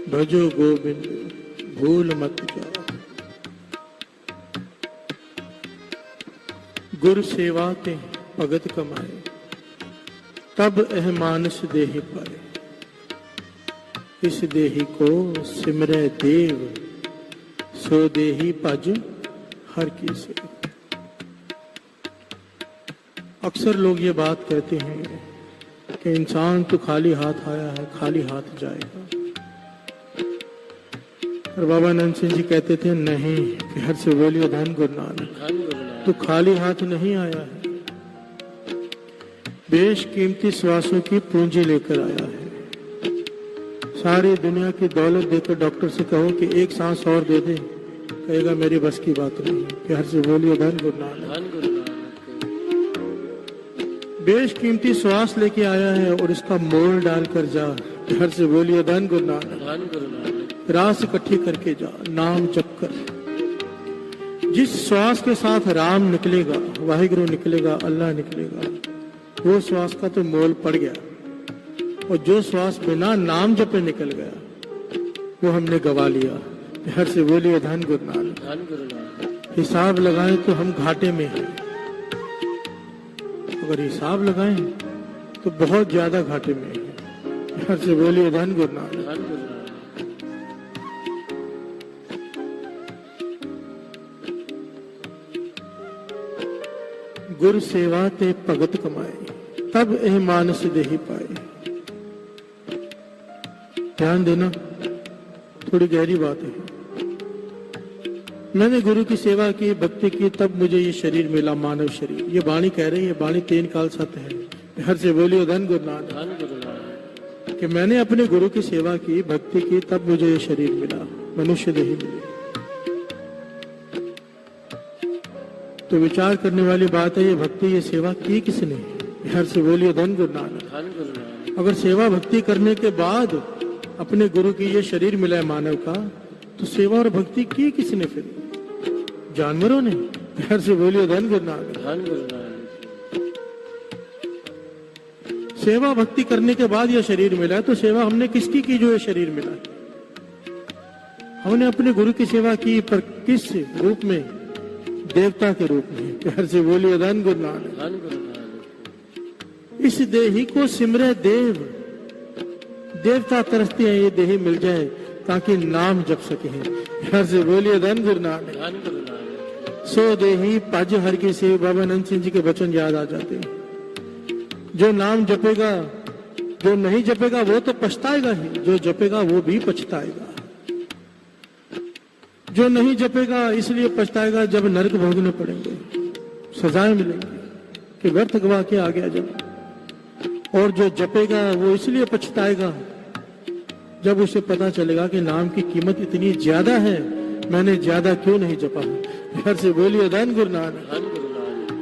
भजो गोविंद भूल मत जाओ। गुर सेवा ते भगत कमाए, तब एह मानस देहि पाए। इस देहि को सिमरै देव, सो देहि भज हर की सेव। अक्सर लोग ये बात कहते हैं कि इंसान तो खाली हाथ आया है, खाली हाथ जाएगा। और बाबा आनंद सिंह जी कहते थे नहीं, कि हर से बोलियो धन गुरु नानक, तो खाली हाथ नहीं आया है, बेशकीमती श्वासों की पूंजी लेकर आया है। सारी दुनिया की दौलत देकर डॉक्टर से कहो कि एक सांस और दे दे, कहेगा मेरी बस की बात नहीं। कि हर से बोलियो धन गुरु नानक। बेशकीमती श्वास लेके आया है और इसका मोल डालकर जा। हर से बोलियो धन गुरु नानक। रास इकट्ठी करके जा, नाम जप कर। जिस श्वास के साथ राम निकलेगा, वाहिगुरु निकलेगा, अल्लाह निकलेगा, वो श्वास का तो मोल पड़ गया। और जो श्वास बिना नाम जपे निकल गया, वो हमने गवा लिया। हर से बोलिए धन गुरु नानक। हिसाब लगाएं तो हम घाटे में हैं, अगर हिसाब लगाएं तो बहुत ज्यादा घाटे में हैं। हर से बोलिए धन गुरु नानक। गुरु सेवा ते भगत कमाए, तब एह मानस देहि पाए। ध्यान देना, थोड़ी गहरी बात है। मैंने गुरु की सेवा की, भक्ति की, तब मुझे ये शरीर मिला, मानव शरीर। ये वाणी कह रही है, वाणी 3 काल सत्य है। हर से बोलियो धन गुरु नानक। कि मैंने अपने गुरु की सेवा की, भक्ति की, तब मुझे ये शरीर मिला, मनुष्य देही मिली। तो विचार करने वाली बात है, ये भक्ति, ये सेवा की किसने? हर से बोलियो धन गुरु नानक। अगर सेवा भक्ति करने के बाद अपने गुरु की ये शरीर मिला है मानव का, तो सेवा और भक्ति की किसने? फिर जानवरों ने। हर से बोलियो धन गुरु नानक। सेवा भक्ति करने के बाद यह शरीर मिला है, तो सेवा हमने किसकी की जो ये शरीर मिला? हमने अपने गुरु की सेवा की, पर किस रूप में? देवता के रूप में। हर से बोलिए धन गुरु नानक। इस देही को सिमरे देव, देवता तरसते हैं ये देही मिल जाए ताकि नाम जप सके। हर से बोलिए धन गुरु नानक। सो देही भज हर की सेव। बाबा आनंद सिंह जी के वचन याद आ जाते हैं। जो नाम जपेगा, जो नहीं जपेगा वो तो पछताएगा ही, जो जपेगा वो भी पछताएगा। जो नहीं जपेगा इसलिए पछताएगा जब नरक भोगने पड़ेंगे, सजाएं मिलेंगी कि व्यर्थ गवा के आ गया जब। और जो जपेगा वो इसलिए पछताएगा जब उसे पता चलेगा कि नाम की कीमत इतनी ज्यादा है, मैंने ज्यादा क्यों नहीं जपा। हर से बोलिए धन गुरु नानक।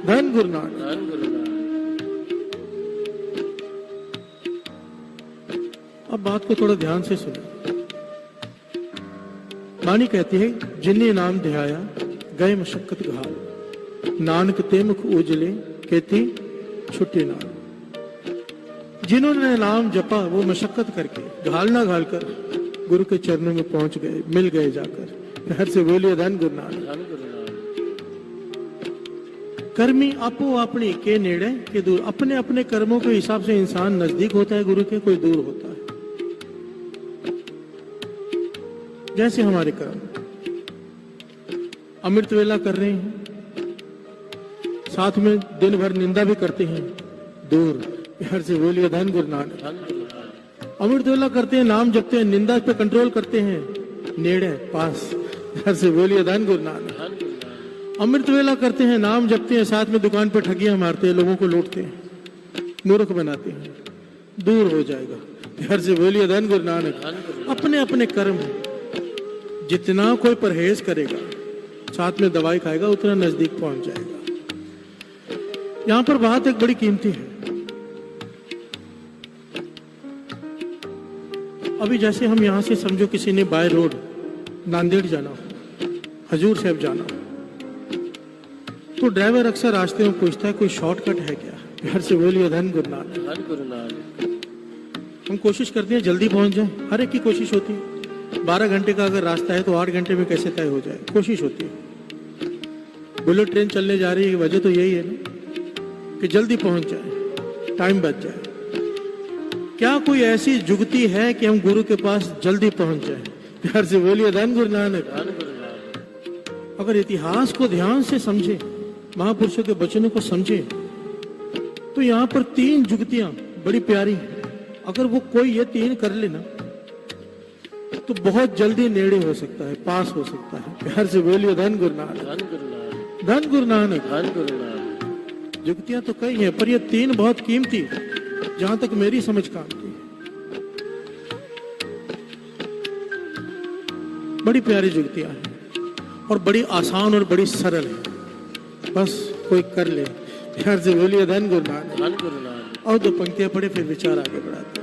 धन गुरु नानक। अब बात को थोड़ा ध्यान से सुनो। वाणी कहती है, जिन्ने नाम ध्याया गए मशक्कत घाल, नानक ते मुख उजले कहती छुट्टी नाम। जिन्होंने नाम जपा वो मशक्कत करके, घाल ना घाल कर गुरु के चरणों में पहुंच गए, मिल गए जाकर। हर से बोलिए धन गुरु नानक। कर्मी आपो अपनी के नेड़े के दूर। अपने अपने कर्मों के हिसाब से इंसान नजदीक होता है गुरु के, कोई दूर होता है। जैसे हमारे कर्म, अमृत वेला कर रहे हैं, साथ में दिन भर निंदा भी करते हैं, दूर। हर से बोलिए धन गुरु नानक। अमृत वेला करते हैं, नाम जपते हैं, निंदा पे कंट्रोल करते हैं, नेड़े पास। हर से बोलिए धन गुरु नानक। अमृत वेला करते हैं, नाम जपते हैं, साथ में दुकान पे ठगियां मारते हैं, लोगों को लूटते हैं, मूर्ख बनाते हैं, दूर हो जाएगा। हर से बोलिए धन गुरु नानक। अपने अपने कर्म, जितना कोई परहेज करेगा, साथ में दवाई खाएगा, उतना नजदीक पहुंच जाएगा। यहां पर बात एक बड़ी कीमती है। अभी जैसे हम यहां से समझो किसी ने बाय रोड नांदेड़ जाना हो, हजूर साहब जाना हो, तो ड्राइवर अक्सर रास्ते में पूछता है कोई शॉर्टकट है क्या? प्यार से बोलिए धन गुरु नानक। धन गुरु नानक। हम कोशिश करते हैं जल्दी पहुंच जाए, हर एक की कोशिश होती है। 12 घंटे का अगर रास्ता है तो 8 घंटे में कैसे तय हो जाए, कोशिश होती है। बुलेट ट्रेन चलने जा रही है, वजह तो यही है ना कि जल्दी पहुंच जाए, टाइम बच जाए। क्या कोई ऐसी जुगती है कि हम गुरु के पास जल्दी पहुंच जाए? प्यार से बोलिए धन गुरु नानक। धन गुरु नानक। अगर इतिहास को ध्यान से समझे, महापुरुषों के वचनों को समझे, तो यहाँ पर 3 जुगतियां बड़ी प्यारी हैं। अगर वो कोई ये 3 कर लेना तो बहुत जल्दी नेड़े हो सकता है, पास हो सकता है। प्यार से बोलिए धन गुरु नानक। धन गुरु नानक। धन गुरु नानक। धन गुरु नानक। जुगतियां तो कई हैं, पर ये 3 बहुत कीमती, जहां तक मेरी समझ काम की, बड़ी प्यारी जुगतियां हैं और बड़ी आसान और बड़ी सरल है, बस कोई कर ले। प्यार से बोलिए धन गुरु नानक। धन गुरु नानक। और 2 पंक्तियां पढ़े फिर विचार आगे बढ़ाते हैं।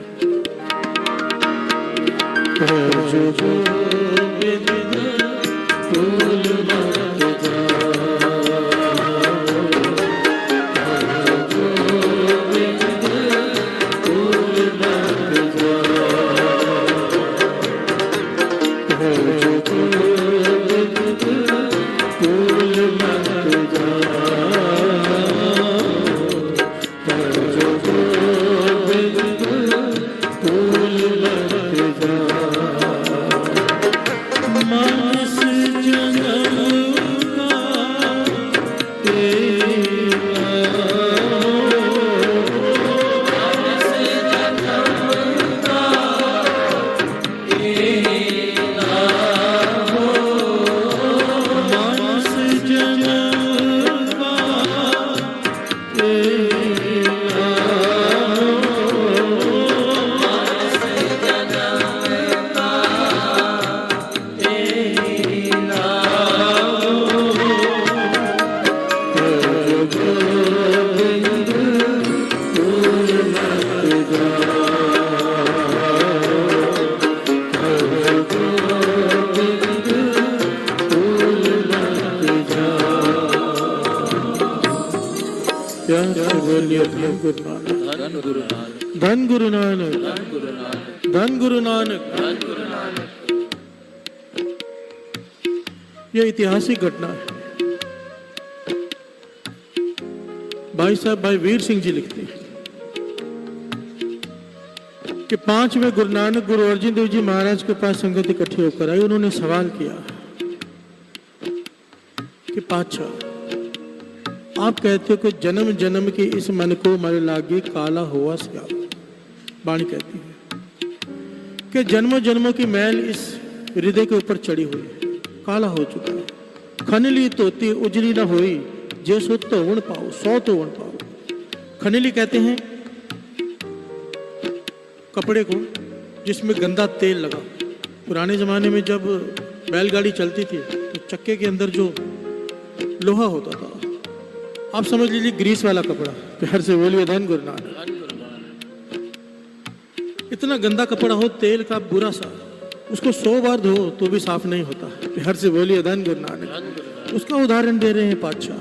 धन गुरु नानक। धन गुरु नानक। धन गुरु नानक। धन गुरु नानक। धन गुरु नानक। यह ऐतिहासिक घटना है। भाई साहब, भाई वीर सिंह जी लिखते हैं कि 5वें गुरु नानक गुरु अर्जुन देव जी महाराज के पास संगत इकट्ठी होकर आई। उन्होंने सवाल किया कि पातशाह, आप कहते हो कि जन्म जन्म के इस मन को मर लागी काला हुआ स्याह। वाणी कहती है कि जन्मों जन्मों की मैल इस हृदय के ऊपर चढ़ी हुई है, काला हो चुका है। खनली तोती उजली न होई, जे सो तो वण पाओ, 100 तो वण पाओ। खनली कहते हैं कपड़े को जिसमें गंदा तेल लगा। पुराने जमाने में जब बैलगाड़ी चलती थी तो चक्के के अंदर जो लोहा होता था, आप समझ लीजिए ग्रीस वाला कपड़ा। प्यार से बोलिए धन गुरु नानक। धन गुरु नानक। इतना गंदा कपड़ा हो, तेल का बुरा सा, उसको 100 बार धो तो भी साफ नहीं होता। प्यार से बोलिए धन गुरु नानक। धन गुरु नानक। उसका उदाहरण दे रहे हैं पातशाह।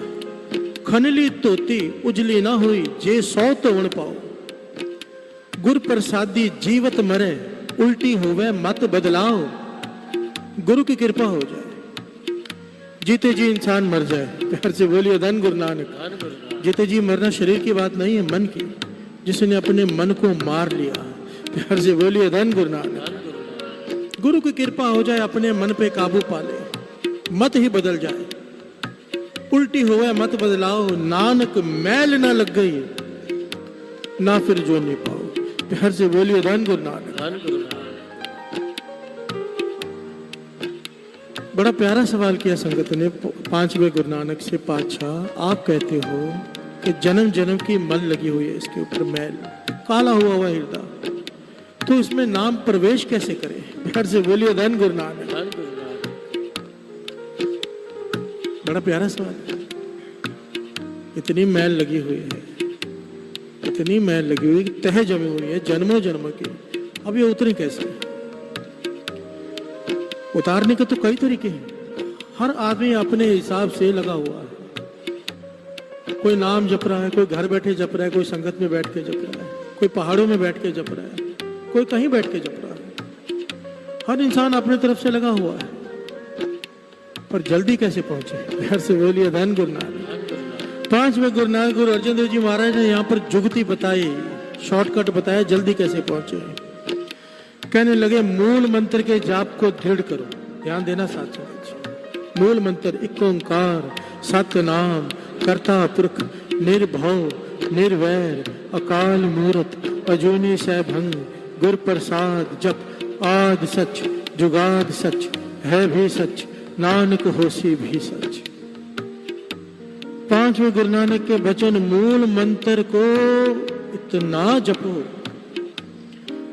खनली तोती उजली ना हुई, जे 100 तो वण पाओ। गुर प्रसादी जीवत मरे, उल्टी होवे मत बदलाओ। गुरु की कृपा हो जाए, जीते जी इंसान मर जाए। प्यार से बोलिए धन गुरु नानक। धन गुरु नानक। जीते जी मरना शरीर की बात नहीं है, मन की, जिसने अपने मन को मार लिया। प्यार से बोलिए धन गुरु नानक। धन गुरु नानक। गुरु की कृपा हो जाए, अपने मन पे काबू पा ले, मत ही बदल जाए। उल्टी होवे मत बदलाओ, नानक मैल ना लग गई, ना फिर जो नहीं पाओ। प्यार से बोलिए धन गुरु नानक। धन गुरु नानक। बड़ा प्यारा सवाल किया संगत ने 5वें गुरु नानक से, पातशाह आप कहते हो कि जन्म जन्म की मल लगी हुई है, इसके ऊपर मैल, काला हुआ हृदय, तो इसमें नाम प्रवेश कैसे करे? प्यार से बोलिए धन गुरु नानक। धन गुरु नानक। बड़ा प्यारा सवाल है। इतनी मैल लगी हुई है, इतनी मैल लगी हुई, तह जमी हुई है जन्मों जन्मों की, अब ये उतरी कैसे? उतारने के तो कई तरीके हैं, हर आदमी अपने हिसाब से लगा हुआ है। कोई नाम जप रहा है, कोई घर बैठे जप रहा है, कोई संगत में बैठ के जप रहा है, कोई पहाड़ों में बैठ के जप रहा है, कोई कहीं बैठ के जप रहा है। हर इंसान अपने तरफ से लगा हुआ है, पर जल्दी कैसे पहुंचे? घर से बोलिए धन गुरु नानक। 5वें गुरु नानक गुरु अर्जन देव जी महाराज ने यहाँ पर जुगती बताई, शॉर्टकट बताया, जल्दी कैसे पहुंचे। कहने लगे मूल मंत्र के जाप को दृढ़ करो। ध्यान देना साथ साथ, मूल मंत्र एक ओंकार सत्य नाम कर्ता पुरख निर्भव निर्वैर अकाल मूरत अजूनी सैभंग गुर प्रसाद जप आद सच जुगाद सच है भी सच नानक होसी भी सच। 5वें गुरु नानक के वचन, मूल मंत्र को इतना जपो।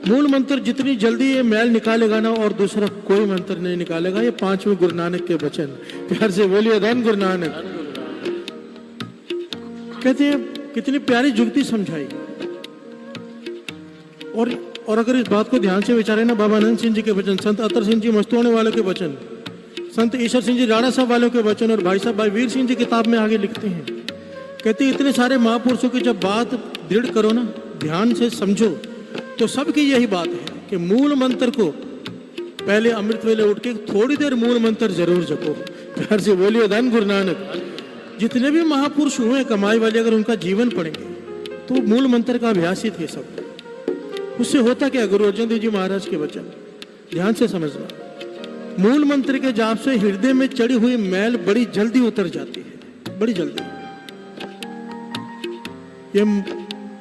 मूल मंत्र जितनी जल्दी ये मैल निकालेगा ना, और दूसरा कोई मंत्र नहीं निकालेगा। ये 5वें गुरु नानक के वचन। प्यार से बोलिए धन गुरु नानक। कहते हैं कितनी प्यारी जुगती समझाई। और अगर इस बात को ध्यान से विचारे ना, बाबा आनंद सिंह जी के वचन, संत अतर सिंह जी मस्तोने वालों के वचन, संत ईश्वर सिंह जी राणा साहब वालों के वचन, और भाई साहब भाई वीर सिंह जी किताब में आगे लिखते हैं, कहते हैं इतने सारे महापुरुषों की जब बात दृढ़ करो ना, ध्यान से समझो, तो सबकी यही बात है कि मूल मंत्र को पहले अमृत वेले उठ के थोड़ी देर मूल मंत्र जरूर जपो। प्यार से बोलिए धन गुरु नानक। जितने भी महापुरुष हुए कमाई वाले, अगर उनका जीवन पढ़ेंगे तो मूल मंत्र का अभ्यास ही थे सब। उससे होता क्या? गुरु अर्जन देव जी महाराज के वचन ध्यान से समझना। मूल मंत्र के जाप से हृदय में चढ़ी हुई मैल बड़ी जल्दी उतर जाती है, बड़ी जल्दी। ये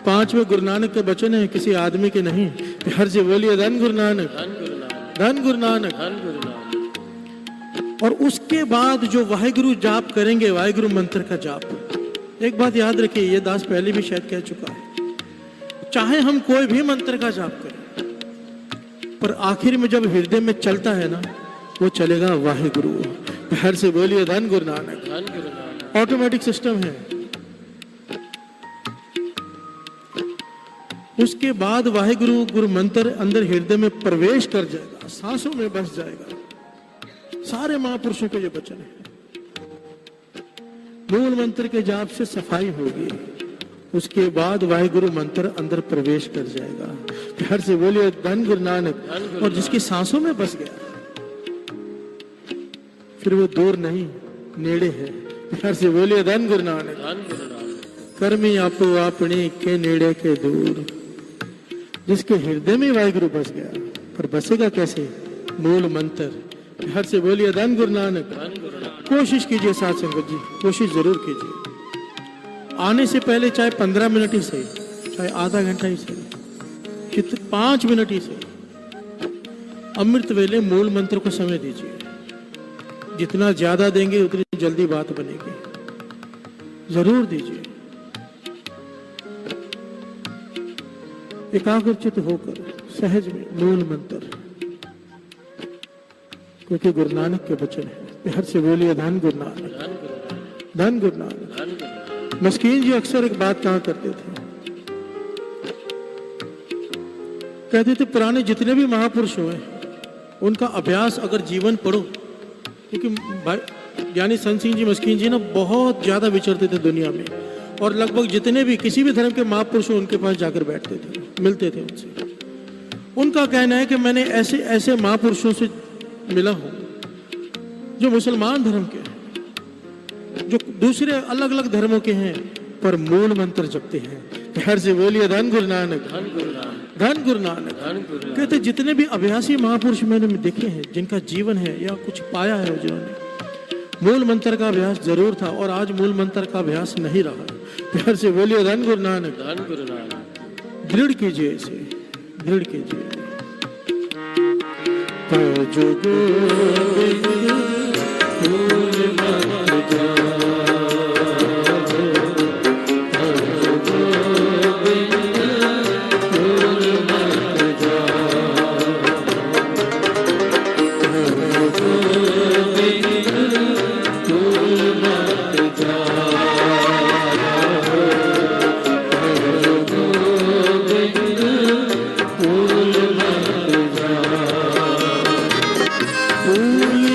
5वें गुरु नानक के वचन है, किसी आदमी के नहीं। हर से बोलिए धन गुरु नानक, धन गुरु नानक, धन गुरु नानक। और उसके बाद जो वाहिगुरु जाप करेंगे, वाहिगुरु मंत्र का जाप, एक बात याद रखिए, ये दास पहले भी शायद कह चुका है, चाहे हम कोई भी मंत्र का जाप करें, पर आखिर में जब हृदय में चलता है ना, वो चलेगा वाहिगुरु। हर से बोलिए धन गुरु नानक, धन गुरु नानक। ऑटोमेटिक सिस्टम है। उसके बाद वाहिगुरु गुरु मंत्र अंदर हृदय में प्रवेश कर जाएगा, सांसों में बस जाएगा। सारे महापुरुषों के ये वचन है। मूल मंत्र के जाप से सफाई होगी, उसके बाद वाहिगुरु मंत्र अंदर प्रवेश कर जाएगा। प्यार से बोलिए धन गुरु नानक। और जिसकी सांसों में बस गया, फिर वो दूर नहीं, नेड़े है। प्यार से बोलिए धन गुरु नानक, धन गुरु नानक। कर्मी आपो अपने के नेड़े के दूर। जिसके हृदय में वाहिगुरु बस गया, पर बसेगा कैसे? मूल मंत्र। हर से बोलिए धन गुरु नानक। कोशिश कीजिए साथ संगत जी, कोशिश जरूर कीजिए। आने से पहले चाहे 15 मिनट ही सही, चाहे आधा घंटा ही सही, कितने 5 मिनट ही सही, अमृत वेले मूल मंत्र को समय दीजिए। जितना ज्यादा देंगे उतनी जल्दी बात बनेगी, जरूर दीजिए। एकाग्रचित होकर सहज में मूल मंत्र, क्योंकि गुरु नानक के वचन है। प्यार से बोलिए धन गुरु नानक, धन गुरु नानक। मस्कीन जी अक्सर एक बात कहा करते थे, कहते थे पुराने जितने भी महापुरुष हुए उनका अभ्यास अगर जीवन पढ़ो, क्योंकि ज्ञानी संत सिंह जी मस्कीन जी ना बहुत ज्यादा विचरते थे दुनिया में, और लगभग जितने भी किसी भी धर्म के महापुरुष हो उनके पास जाकर बैठते थे, मिलते थे उनसे। उनका कहना है कि मैंने ऐसे ऐसे महापुरुषों से मिला हूं जो मुसलमान धर्म के हैं, जो दूसरे अलग अलग धर्मों के हैं, पर मूल मंत्र जपते हैं। प्यार से बोलिए धन गुरु नानक, धन गुरु नानक, धन गुरु नानक। कहते जितने भी अभ्यासी महापुरुष मैंने देखे हैं, जिनका जीवन है या कुछ पाया है, जिन्होंने मूल मंत्र का अभ्यास जरूर था, और आज मूल मंत्र का अभ्यास नहीं रहा। प्यार से बोलिए धन गुरु नानक, धन गुरु नानक। दृढ़ कीजिए इसे, दृढ़ कीजिए। जो गोविंद मूल मंत्र फूल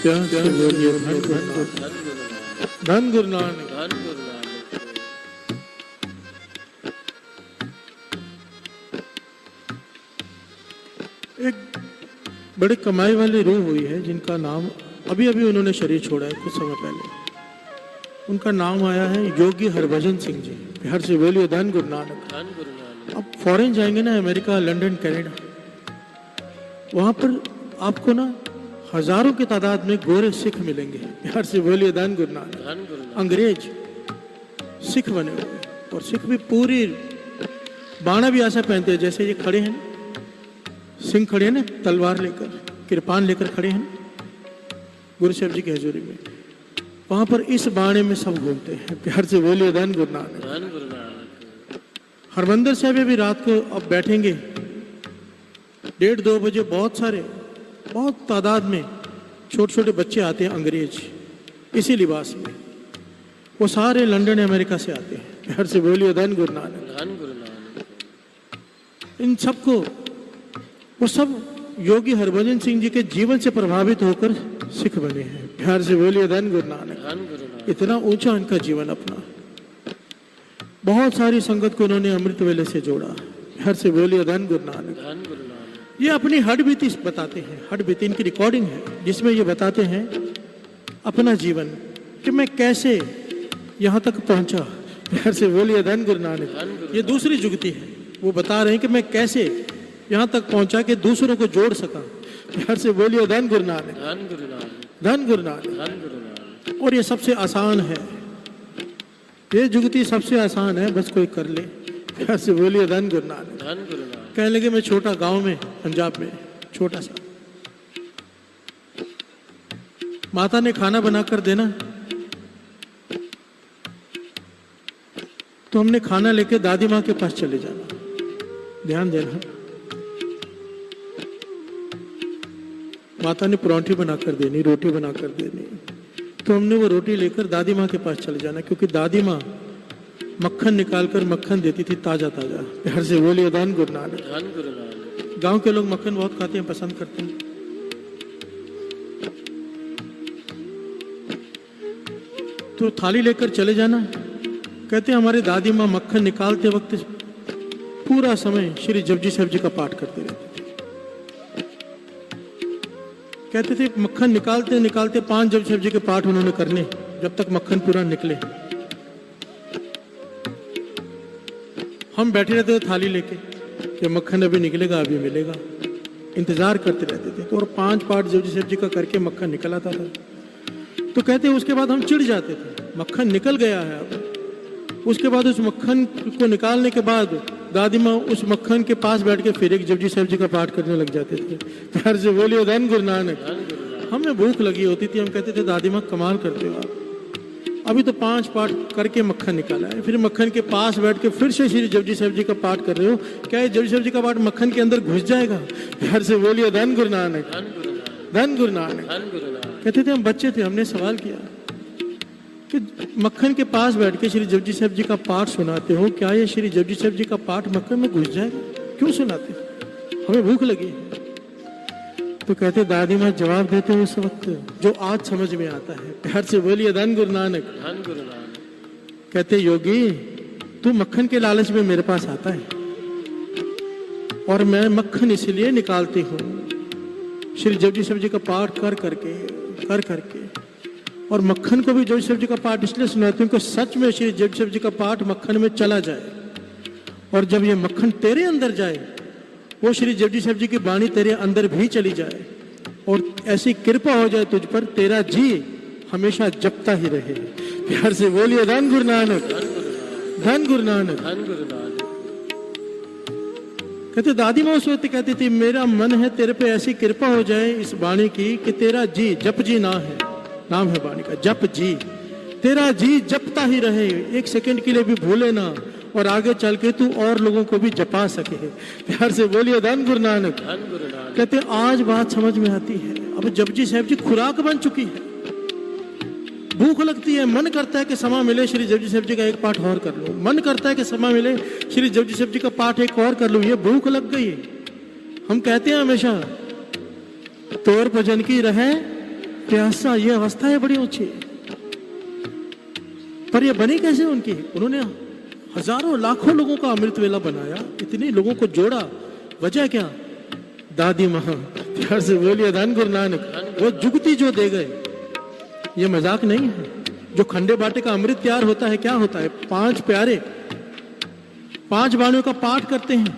प्यार से बोलिए धन गुरु नानक। धन गुरु नानक। एक बड़े कमाई वाली रूह हुई है जिनका नाम अभी अभी उन्होंने शरीर छोड़ा है कुछ समय पहले। उनका नाम आया है योगी हरभजन सिंह जी। बिहार से बोलिए धन गुरु नानक। धन गुरु नानक। अब फॉरेन जाएंगे ना, अमेरिका, लंदन, कनाडा, वहां पर आपको ना हजारों की तादाद में गोरे सिख मिलेंगे। बिहार से बोलिए धन गुरु नानक। धन गुरु नानक। अंग्रेज सिख बने हुए, और सिख भी पूरी बाणा भी ऐसा पहनते हैं जैसे ये खड़े हैं, सिंह खड़े हैं ना, तलवार लेकर, कृपान लेकर खड़े हैं गुरु साहब जी की हजूरी में। वहां पर इस बाणे में सब घूमते हैं। प्यार से बोलिए धन गुरु नानक। धन गुरु नानक। हरमंदिर साहब में भी रात को अब बैठेंगे 1:30-2 बजे, बहुत तादाद में छोटे छोटे बच्चे आते हैं अंग्रेज इसी लिबास में। वो सारे लंदन अमेरिका से आते हैं। प्यार से बोलिए धन गुरु नानक। धन गुरु नानक। इन सबको वो सब योगी हरभजन सिंह जी के जीवन से प्रभावित होकर सिख बने हैं। प्यार से बोलिए धन गुरु नानक। धन गुरु नानक। इतना ऊंचा इनका जीवन अपना, बहुत सारी संगत को उन्होंने अमृत वेले से जोड़ा। प्यार से बोलिए धन गुरु नानक। धन गुरु नानक। ये अपनी हड्डबीती बताते हैं, हड्डबीती इनकी रिकॉर्डिंग है जिसमें ये बताते हैं अपना जीवन कि मैं कैसे यहाँ तक पहुंचा। प्यार से बोलिए धन गुरु नानक। ये दूसरी जुगती है, वो बता रहे हैं कि मैं कैसे यहाँ तक पहुंचा कि दूसरों को जोड़ सका। प्यार से बोलिए धन गुरु नानक। धन गुरु नानक। धन गुरु नानक। धन गुरु नानक। और ये सबसे आसान है, ये जुगती सबसे आसान है, बस कोई कर ले। प्यार से बोलिए धन गुरु नानक। धन गुरु नानक। कहने लगे मैं छोटा गांव में पंजाब में छोटा सा, माता ने खाना बनाकर देना तो हमने खाना लेके दादी माँ के पास चले जाना। ध्यान देना, माता ने परांठी बनाकर देनी, रोटी बनाकर देनी, तो हमने वो रोटी लेकर दादी माँ के पास चले जाना, क्योंकि दादी माँ मक्खन निकालकर मक्खन देती थी ताजा ताजा। प्यार से बोलिए धन गुरु नानक। धन गुरु नानक। गांव के लोग मक्खन बहुत खाते हैं, पसंद करते हैं। तो थाली लेकर चले जाना। कहते हैं हमारे दादी माँ मक्खन निकालते वक्त पूरा समय श्री जपजी साहब जी का पाठ करते रहते थे। कहते थे मक्खन निकालते निकालते 5 जपजी साहब जी के पाठ उन्होंने करने जब तक मक्खन पूरा निकले। हम बैठे रहते थे थाली लेके कि मक्खन अभी निकलेगा, अभी मिलेगा, इंतजार करते रहते थे। तो और 5 पाठ जपजी साहब जी का करके मक्खन निकल आता था। तो कहते उसके बाद हम चिढ़ जाते थे, मक्खन निकल गया है अब। उसके बाद उस मक्खन को निकालने के बाद दादी माँ उस मक्खन के पास बैठ के फिर एक जपजी साहब जी का पाठ करने लग जाते थे। प्यार से बोलिए धन गुरु नानक। हमें भूख लगी होती थी, हम कहते थे दादी माँ कमाल करते हो आप, अभी तो 5 पाठ करके मक्खन निकाला है, फिर मक्खन के पास बैठ के फिर से श्री जपजी साहब जी का पाठ कर रहे हो, क्या ये जपजी साहब जी का पाठ मक्खन के अंदर घुस जाएगा? प्यार से बोलिए धन गुरु नानक। धन गुरु नानक। धन गुरु नानक। धन गुरु नानक। कहते थे हम बच्चे थे, हमने सवाल किया कि मक्खन के पास बैठ के श्री जपजी साहब जी का पाठ सुनाते हो, क्या ये श्री जपजी साहब जी का पाठ मक्खन में घुस जाएगा? क्यों सुनाते? हमें भूख लगी। तो कहते दादी माँ जवाब देते उस वक्त जो आज समझ में आता है। प्यार से बोलिए धन गुरु नानक। धन गुरु नानक। कहते योगी तू मक्खन के लालच में मेरे पास आता है और मैं मक्खन इसलिए निकालती हूँ श्री जपजी साहब जी का पाठ कर करके और मक्खन को भी जपजी साहब जी का पाठ इसलिए सुनाती हूँ कि सच में श्री जपजी साहब जी का पाठ मक्खन में चला जाए, और जब ये मक्खन तेरे अंदर जाए वो श्री जपजी साहब जी की वाणी तेरे अंदर भी चली जाए और ऐसी कृपा हो जाए तुझ पर, तेरा जी हमेशा जपता ही रहे। प्यार से बोलिए धन गुरु नानक। धन गुरु नानक। धन गुरु नानक। कहते दादी माँ उस वक्त कहती थी मेरा मन है तेरे पे ऐसी कृपा हो जाए इस वाणी की कि तेरा जी, जप जी ना है, नाम है वाणी का, जप जी, तेरा जी जपता ही रहे, 1 सेकंड के लिए भी भूले ना, और आगे चल के तू और लोगों को भी जपा सके। प्यार से बोलिए धन गुरु नानक। धन गुरु नानक। कहते आज बात समझ में आती है। अब जपजी साहब जी खुराक बन चुकी है, भूख लगती है, मन करता है कि समय मिले श्री जपजी साहब जी का एक पाठ और कर लूं, मन करता है कि समय मिले श्री जपजी साहब जी का पाठ एक और कर लूं, ये भूख लग गई। हम कहते हैं हमेशा तोर भजन की रहे प्यासा, ये अवस्था है बड़ी ऊंची। पर ये बनी कैसे उनकी? उन्होंने हजारों लाखों लोगों का अमृत वेला बनाया, इतने लोगों को जोड़ा। वजह क्या? दादी माँ, प्यार से बोलिए धन गुरु नानक। वो जुगती जो दे गए, ये मजाक नहीं है। जो खंडे बाटे का अमृत तैयार होता है, क्या होता है? 5 प्यारे 5 वाणियों का पाठ करते हैं,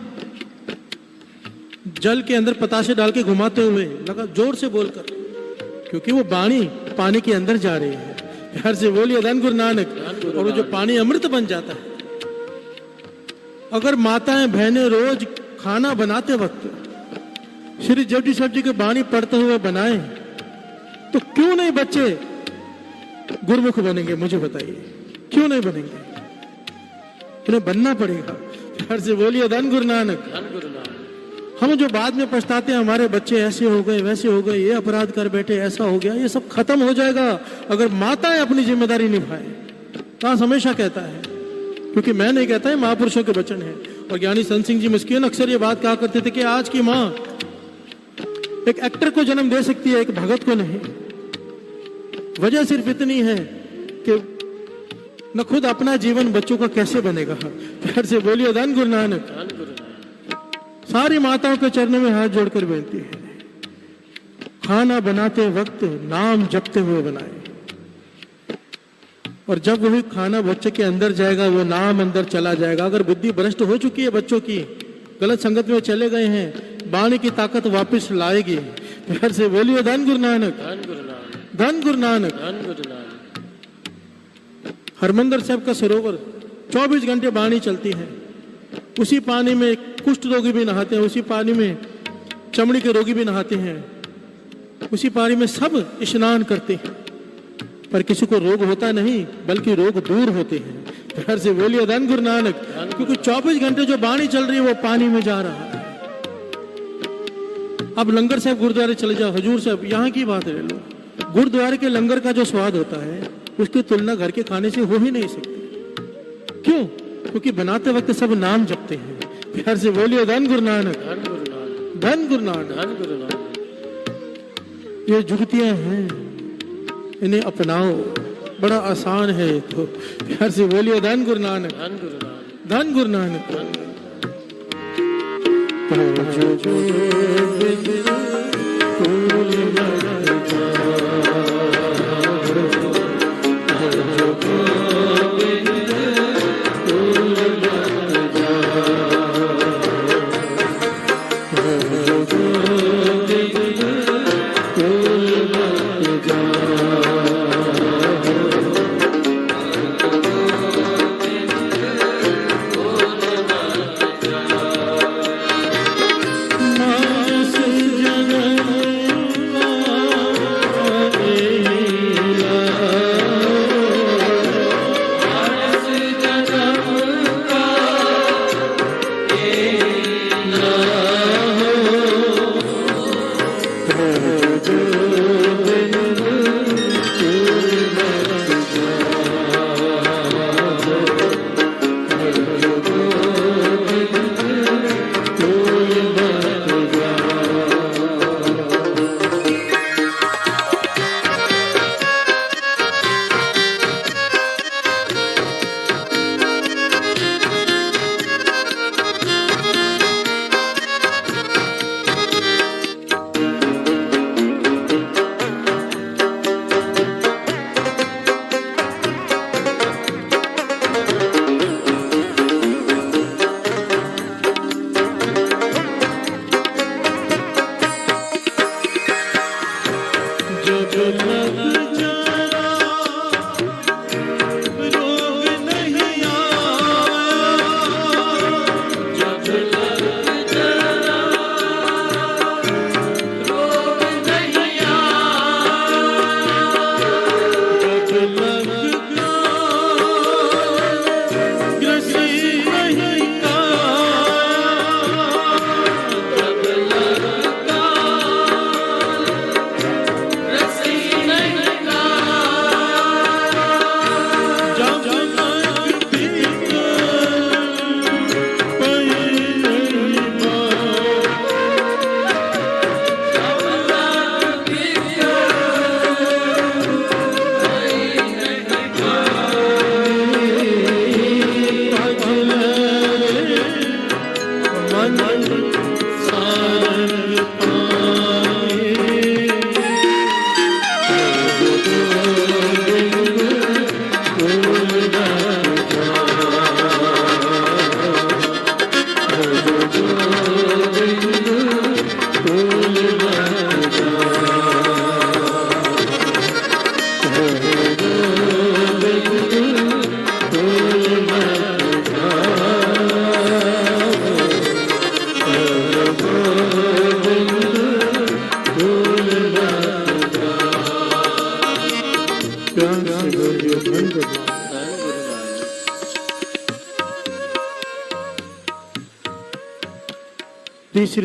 जल के अंदर पतासे डाल के घुमाते हुए, लगा जोर से बोलकर, क्योंकि वो वाणी पानी के अंदर जा रही है। प्यार से बोलिए धन गुरु नानक। और वो जो पानी अमृत बन जाता है। अगर माताएं बहनें रोज खाना बनाते वक्त श्री जपजी साहब जी की वाणी पढ़ते हुए बनाए, तो क्यों नहीं बच्चे गुरुमुख बनेंगे? मुझे बताइए, क्यों नहीं बनेंगे? उन्हें बनना पड़ेगा। प्यार से बोलिए धन गुरु नानक। हम जो बाद में पछताते हैं, हमारे बच्चे ऐसे हो गए, वैसे हो गए, ये अपराध कर बैठे, ऐसा हो गया, ये सब खत्म हो जाएगा अगर माताएं अपनी जिम्मेदारी निभाएं। दास हमेशा कहता है, क्योंकि मैं नहीं कहता है, महापुरुषों के वचन है। और ज्ञानी संत सिंह जी मुस्किन अक्सर ये बात कहा करते थे कि आज की माँ एक एक्टर को जन्म दे सकती है, एक भगत को नहीं। वजह सिर्फ इतनी है कि न खुद अपना जीवन बच्चों का कैसे बनेगा। प्यार से बोलिए धन गुरु नानक। सारी माताओं के चरणों में हाथ जोड़कर बेनती है, खाना बनाते वक्त नाम जपते हुए बनाए। और जब वही खाना बच्चे के अंदर जाएगा, वो नाम अंदर चला जाएगा। अगर बुद्धि भ्रष्ट हो चुकी है बच्चों की, गलत संगत में चले गए हैं, वाणी की ताकत वापस लाएगी। प्यार से बोलिए धन गुरु नानक। धन गुरु नानक। हरमंदिर साहब का सरोवर 24 घंटे वाणी चलती है। उसी पानी में कुष्ठ रोगी भी नहाते हैं, उसी पानी में चमड़ी के रोगी भी नहाते हैं, उसी पानी में सब स्नान करते हैं। पर किसी को रोग होता नहीं, बल्कि रोग दूर होते हैं। प्यार से बोलिए धन गुरु नानक। क्योंकि 24 घंटे जो वाणी चल रही है, वो पानी में जा रहा है। अब लंगर साहब गुरुद्वारे चले जाओ, हजूर साहब, यहाँ की बात ले लो। गुरुद्वारे के लंगर का जो स्वाद होता है, उसकी तुलना घर के खाने से हो ही नहीं सकती। क्यों? क्योंकि बनाते वक्त सब नाम जपते हैं। प्यार से बोलिए धन गुरु नानक। धन गुरु नानक। ये जुगतियां हैं, इन्हें अपनाओ, बड़ा आसान है। तो प्यार से बोलिए धन गुरु नानक। धन गुरु नानक।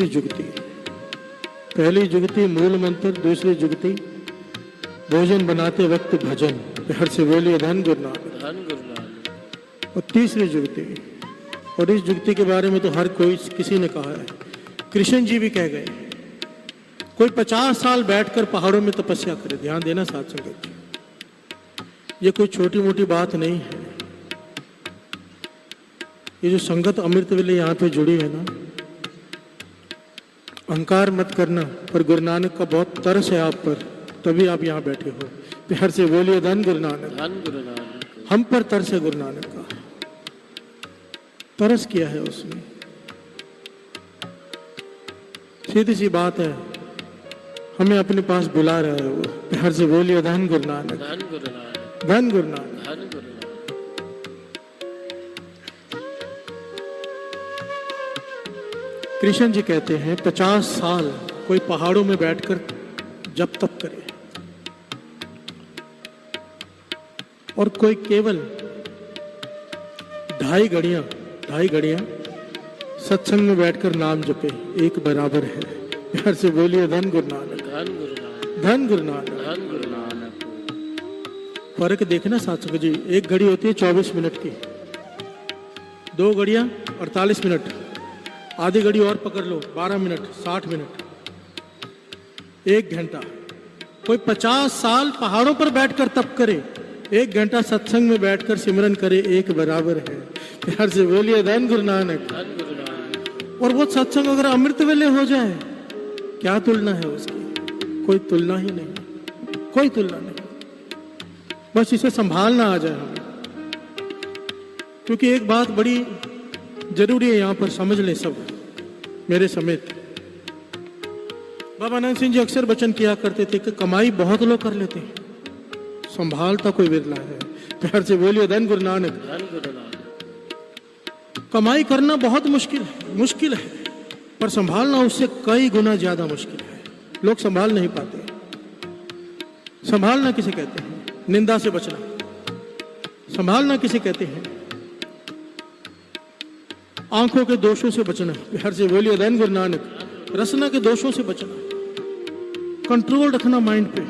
तीसरी जुगती। पहली जुगती मूल मंत्र, दूसरी जुगती भोजन बनाते वक्त भजन। प्यार से बोलिए धन गुरु नानक। धन गुरु नानक। और तीसरी जुगती, और इस जुगती के बारे में तो हर कोई किसी ने कहा है, कृष्ण जी भी कह गए, कोई 50 साल बैठकर पहाड़ों में तपस्या करे। ध्यान देना साथ संगत जी, ये कोई छोटी मोटी बात नहीं है। ये जो संगत अमृत वेले यहाँ पे जुड़ी है ना, अहंकार मत करना, पर गुरु नानक का बहुत तरस है आप पर, तभी आप यहाँ बैठे हो। प्यार से बोलिए धन गुरु नानक। धन गुरु नानक। हम पर तरस है गुरु नानक का, तरस किया है उसने। सीधी सी बात है, हमें अपने पास बुला रहा है वो। प्यार से बोलिए धन गुरु नानक। धन गुरु नानक। धन गुरु नानक। धन गुरु नानक। कृष्ण जी कहते हैं 50 साल कोई पहाड़ों में बैठकर जप तप करे, और कोई केवल 2.5 घड़ियां सत्संग में बैठकर नाम जपे, एक बराबर है। प्यार से बोलिए धन गुरु नानक। धन गुरु नानक। धन गुरु नानक। धन गुरु नानक। फर्क देखना साथियों जी, एक घड़ी होती है 24 मिनट की, 2 घड़ियां 48 मिनट, आधी घड़ी और पकड़ लो 12 मिनट, 60 मिनट, 1 घंटा। कोई 50 साल पहाड़ों पर बैठकर तप करे, 1 घंटा सत्संग में बैठकर सिमरन करे, एक बराबर है। प्यार से बोलिए धन गुरु नानक। धन गुरु नानक। और वो सत्संग अगर अमृत वेले हो जाए, क्या तुलना है उसकी? कोई तुलना ही नहीं, कोई तुलना नहीं। बस इसे संभालना आ जाए हमें, क्योंकि एक बात बड़ी जरूरी है, यहां पर समझ ले सब, मेरे समेत। बाबा नानक सिंह जी अक्सर वचन किया करते थे कि कमाई बहुत लोग कर लेते हैं, संभालता कोई विरला है। प्यार से बोलिए धन गुरु नानक। धन गुरु नानक। कमाई करना बहुत मुश्किल है, पर संभालना उससे कई गुना ज्यादा मुश्किल है। लोग संभाल नहीं पाते। संभालना किसे कहते हैं? निंदा से बचना। संभालना किसे कहते हैं? आंखों के दोषों से बचना। प्यार से बोलिए धन गुरु नानक। रसना के दोषों से बचना, कंट्रोल रखना माइंड पे,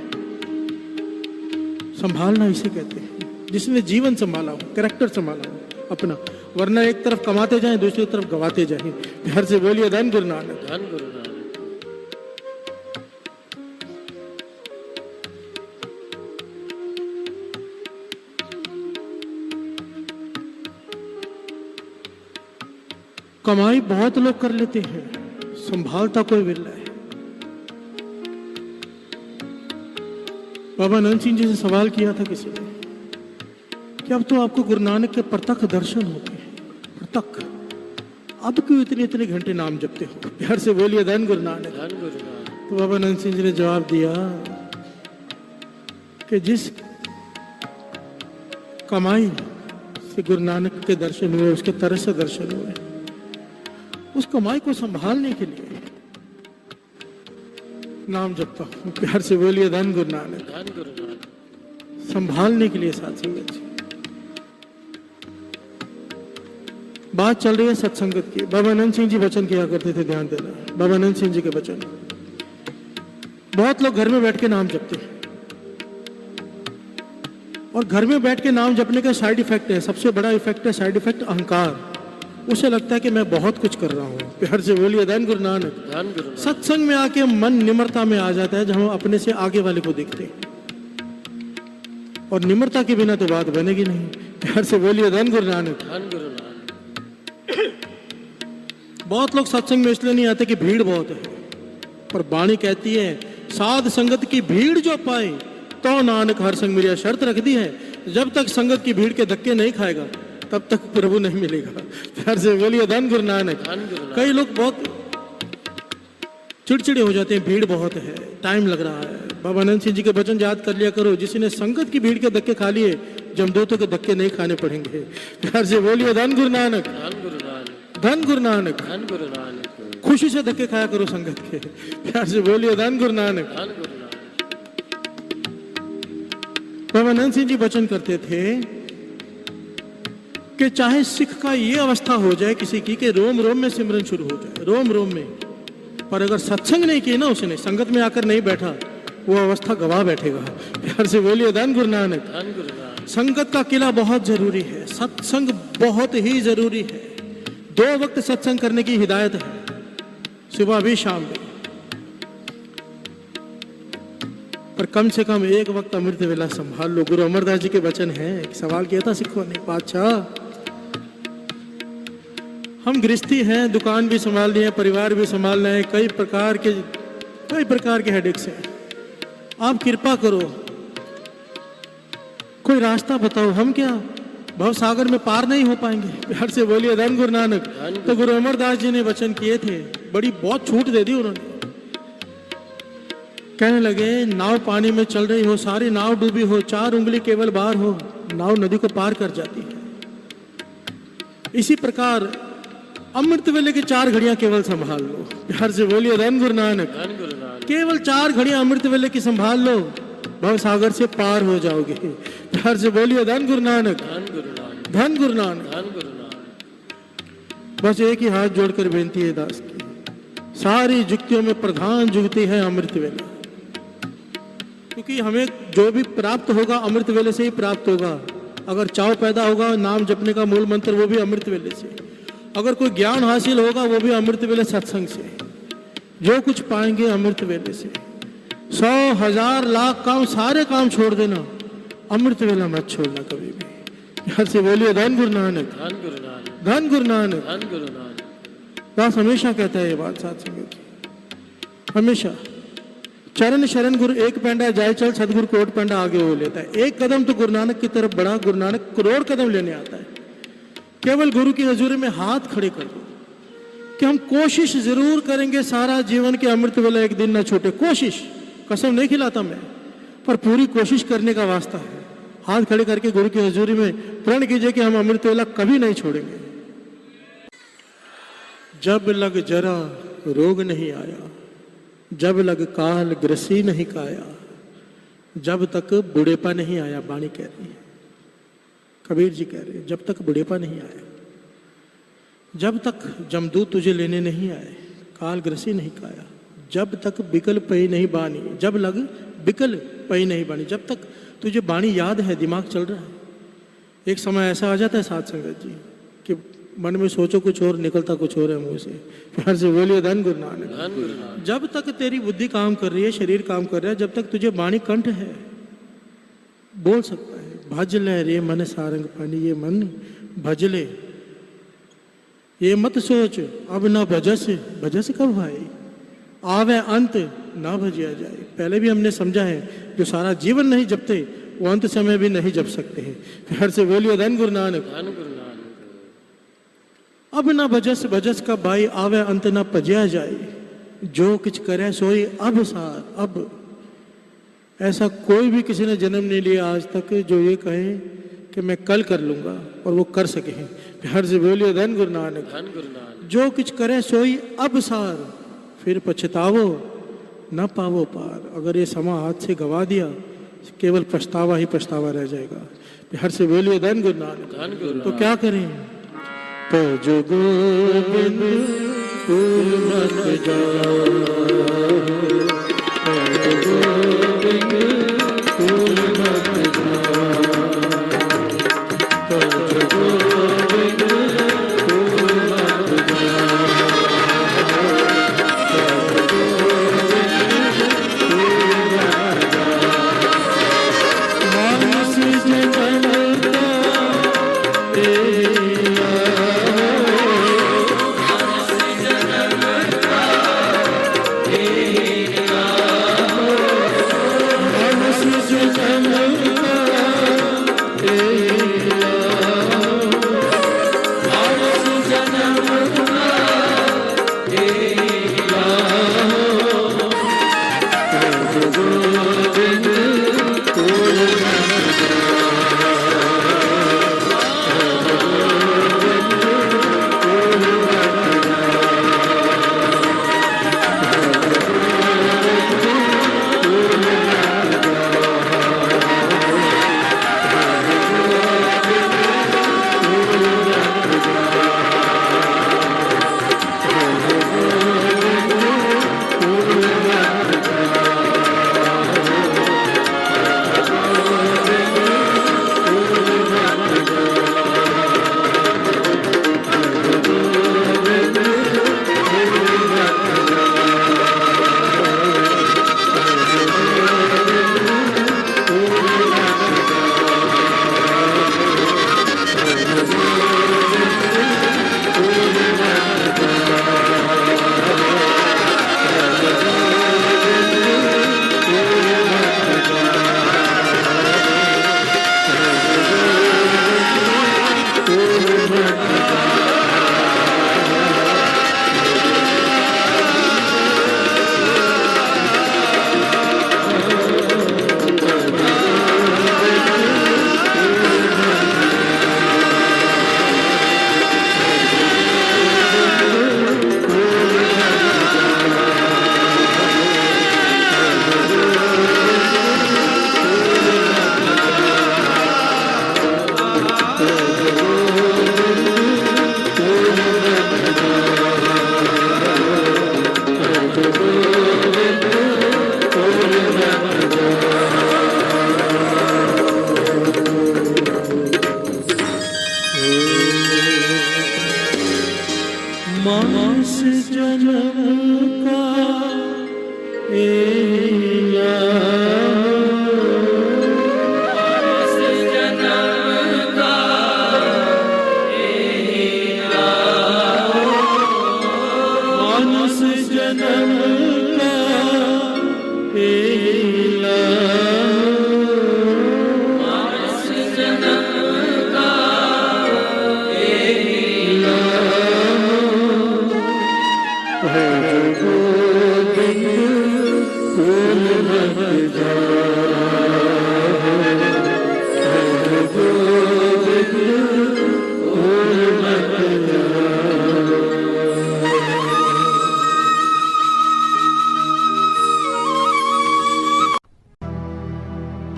संभालना इसे कहते हैं। जिसने जीवन संभाला हो, कैरेक्टर संभाला हो अपना, वरना एक तरफ कमाते जाएं, दूसरी तरफ गवाते जाएं। प्यार से बोलिए धन गुरु नानक। धन गुरु नानक। कमाई बहुत लोग कर लेते हैं, संभालता कोई विरला है। बाबा नानक सिंह जी से सवाल किया था किसी ने कि अब तो आपको गुरु नानक के प्रत्यक्ष दर्शन होते हैं, प्रत्यक्ष, अब क्यों इतने घंटे नाम जपते हो? प्यार से बोलिए धन गुरु नानक। धन गुरु नानक। तो बाबा नानक सिंह जी ने जवाब दिया कि जिस कमाई से गुरु नानक के दर्शन हुए, उसके तरह से दर्शन हुए, उस कमाई को संभालने के लिए नाम जपता हूं। प्यार से बोलिए धन गुरु नानक। धन गुरु नानक। संभालने के लिए साथ संगत जी। बात चल रही है सत्संगत की। बाबा नानक सिंह जी वचन किया करते थे, ध्यान देना, बाबा नानक सिंह जी के वचन। बहुत लोग घर में बैठ के नाम जपते हैं, और घर में बैठ के नाम जपने का साइड इफेक्ट है, सबसे बड़ा इफेक्ट है साइड इफेक्ट अहंकार। उसे लगता है कि मैं बहुत कुछ कर रहा हूं। प्यार से बोलिए धन गुरु नानक। धन गुरु नानक। सत्संग में आके मन निम्रता में आ जाता है, जब हम अपने से आगे वाले को देखते हैं, और निम्रता के बिना तो बात बनेगी नहीं। प्यार से बोलिए धन गुरु नानक। धन गुरु नानक। बहुत लोग सत्संग में इसलिए नहीं आते कि भीड़ बहुत है, पर वाणी कहती है साध संगत की भीड़ जो पाए तो नानक हर संग मेरी शर्त रख दी है, जब तक संगत की भीड़ के धक्के नहीं खाएगा तब तक प्रभु नहीं मिलेगा। प्यार से बोलिए धन गुरु नानक। धन गुरु नानक। कई लोग बहुत चिड़चिड़े हो जाते हैं, भीड़ बहुत है, टाइम लग रहा है। बाबा नानक सिंह जी के वचन याद कर लिया करो, जिसने संगत की भीड़ के धक्के खा लिए, जमदूतों के धक्के नहीं खाने पड़ेंगे। प्यार से बोलिए धन गुरु नानक। धन गुरु नानक। धन गुरु नानक। धन गुरु नानक। खुशी से धक्के खाया करो संगत के। प्यार से बोलिए धन गुरु नानक। धन गुरु नानक। बाबा नानक सिंह जी वचन करते थे कि चाहे सिख का ये अवस्था हो जाए किसी की कि रोम रोम में सिमरन शुरू हो जाए, रोम रोम में, पर अगर सत्संग नहीं किया ना, उसने संगत में आकर नहीं बैठा, वो अवस्था गवा बैठेगा। प्यार से बोलिए धन गुरु नानक। धन गुरु नानक। संगत का किला बहुत जरूरी है, सत्संग बहुत ही जरूरी है। 2 वक्त सत्संग करने की हिदायत है, सुबह भी शाम भी, पर कम से कम 1 वक्त अमृत वेला संभाल लो। गुरु अमरदास जी के वचन हैं। एक सवाल किया था सिखों ने, पातशाह हम गृहस्थी हैं, दुकान भी संभालनी है, परिवार भी संभालना है, कई प्रकार के हेडेक्स हैं, आप कृपा करो कोई रास्ता बताओ, हम क्या भव सागर में पार नहीं हो पाएंगे? प्यार से बोलिए धन गुरु नानक। तो गुरु अमरदास जी ने वचन किए थे, बहुत छूट दे दी उन्होंने। कहने लगे नाव पानी में चल रही हो, सारी नाव डूबी हो, 4 उंगली केवल बाहर हो, नाव नदी को पार कर जाती है। इसी प्रकार अमृत वेले की 4 घड़ियां केवल संभाल लो। प्यार से बोलिए धन गुरु नानक। धन गुरु नानक। केवल 4 घड़ियां अमृत वेले की संभाल लो, भव सागर से पार हो जाओगे। प्यार से बोलिए धन गुरु नानक। धन गुरु नानक। धन गुरु नानक। धन गुरु नानक। बस एक ही हाथ जोड़कर बेनती है दास की, सारी जुक्तियों में प्रधान जुगती है अमृत वेला, क्योंकि हमें जो भी प्राप्त होगा अमृत वेले से ही प्राप्त होगा। अगर चाव पैदा होगा नाम जपने का मूल मंत्र, वो भी अमृत वेले से। अगर कोई ज्ञान हासिल होगा वो भी अमृत वेले सत्संग से। जो कुछ पाएंगे अमृत वेले से। 100 1000 लाख काम, सारे काम छोड़ देना, अमृत वेला मत छोड़ना कभी भी। यार से बोलिए धन गुरु नानक। धन गुरु नानक। धन गुरु नानक। धन गुरु नानक। दास हमेशा कहता है ये बात साथ संगत की, हमेशा चरण शरण गुरु एक पैंडा जाए चल, सदगुरु कोट पैंडा आगे हो लेता है। 1 कदम तो गुरु नानक की तरफ बढ़ा, गुरु नानक करोड़ कदम लेने आता है। केवल गुरु की हजूरी में हाथ खड़े कर दो कि हम कोशिश जरूर करेंगे सारा जीवन के अमृत वेला एक दिन ना छूटे। कोशिश, कसम नहीं खिलाता मैं, पर पूरी कोशिश करने का वास्ता है। हाथ खड़े करके गुरु की हजूरी में प्रण कीजिए कि हम अमृत वेला कभी नहीं छोड़ेंगे। जब लग जरा रोग नहीं आया, जब लग काल ग्रसी नहीं काया, जब तक बुढ़ेपा नहीं आया। बाणी कह रही है, कबीर जी कह रहे हैं, जब तक बुढ़ेपा नहीं आया, जब तक जमदूत तुझे लेने नहीं आए, काल ग्रसी नहीं काया, जब तक बिकल पई नहीं बानी, जब लग बिकल पई नहीं बानी, जब तक तुझे बाणी याद है, दिमाग चल रहा है। एक समय ऐसा आ जाता है साथ संगत जी कि मन में सोचो कुछ और, निकलता कुछ और है मुंह से। प्यार से बोलिए धन गुरु नानक। धन गुरु नानक। जब तक तेरी बुद्धि काम कर रही है, शरीर काम कर रहा है, जब तक तुझे बाणी कंठ है, बोल सकता है। भज ले रे मन सारंग पानी, ये मन भज ले, ये मत सोच अब ना भजस, भजस कब भाई आवे अंत ना भजिया जाए। पहले भी हमने समझा है, जो सारा जीवन नहीं जपते वो अंत समय भी नहीं जप सकते हैं। प्यार से बोलिए धन गुरु नानक। धन गुरु नानक। अब ना भजस, भजस का भाई आवे अंत ना भजिया जाए, जो कुछ करे सोई अब सार। अब ऐसा कोई भी किसी ने जन्म नहीं लिया आज तक जो ये कहे कि मैं कल कर लूंगा और वो कर सके हैं। प्यार से बोलिए धन गुरु नानक। धन गुरु नानक। जो कुछ करे सोई अब सार, फिर पछतावो न पावो पार। अगर ये समा हाथ से गवा दिया, केवल पछतावा ही पछतावा रह जाएगा। प्यार से बोलिए धन गुरु नानक। धन गुरु तो क्या करें? तज गोविंद फूल मत जाओ, तज गोविंद फूल मत जाओ, तज गोविंद फूल मत जाओ, तज गोविंद फूल मत जाओ। मानस जगत तेरा Hey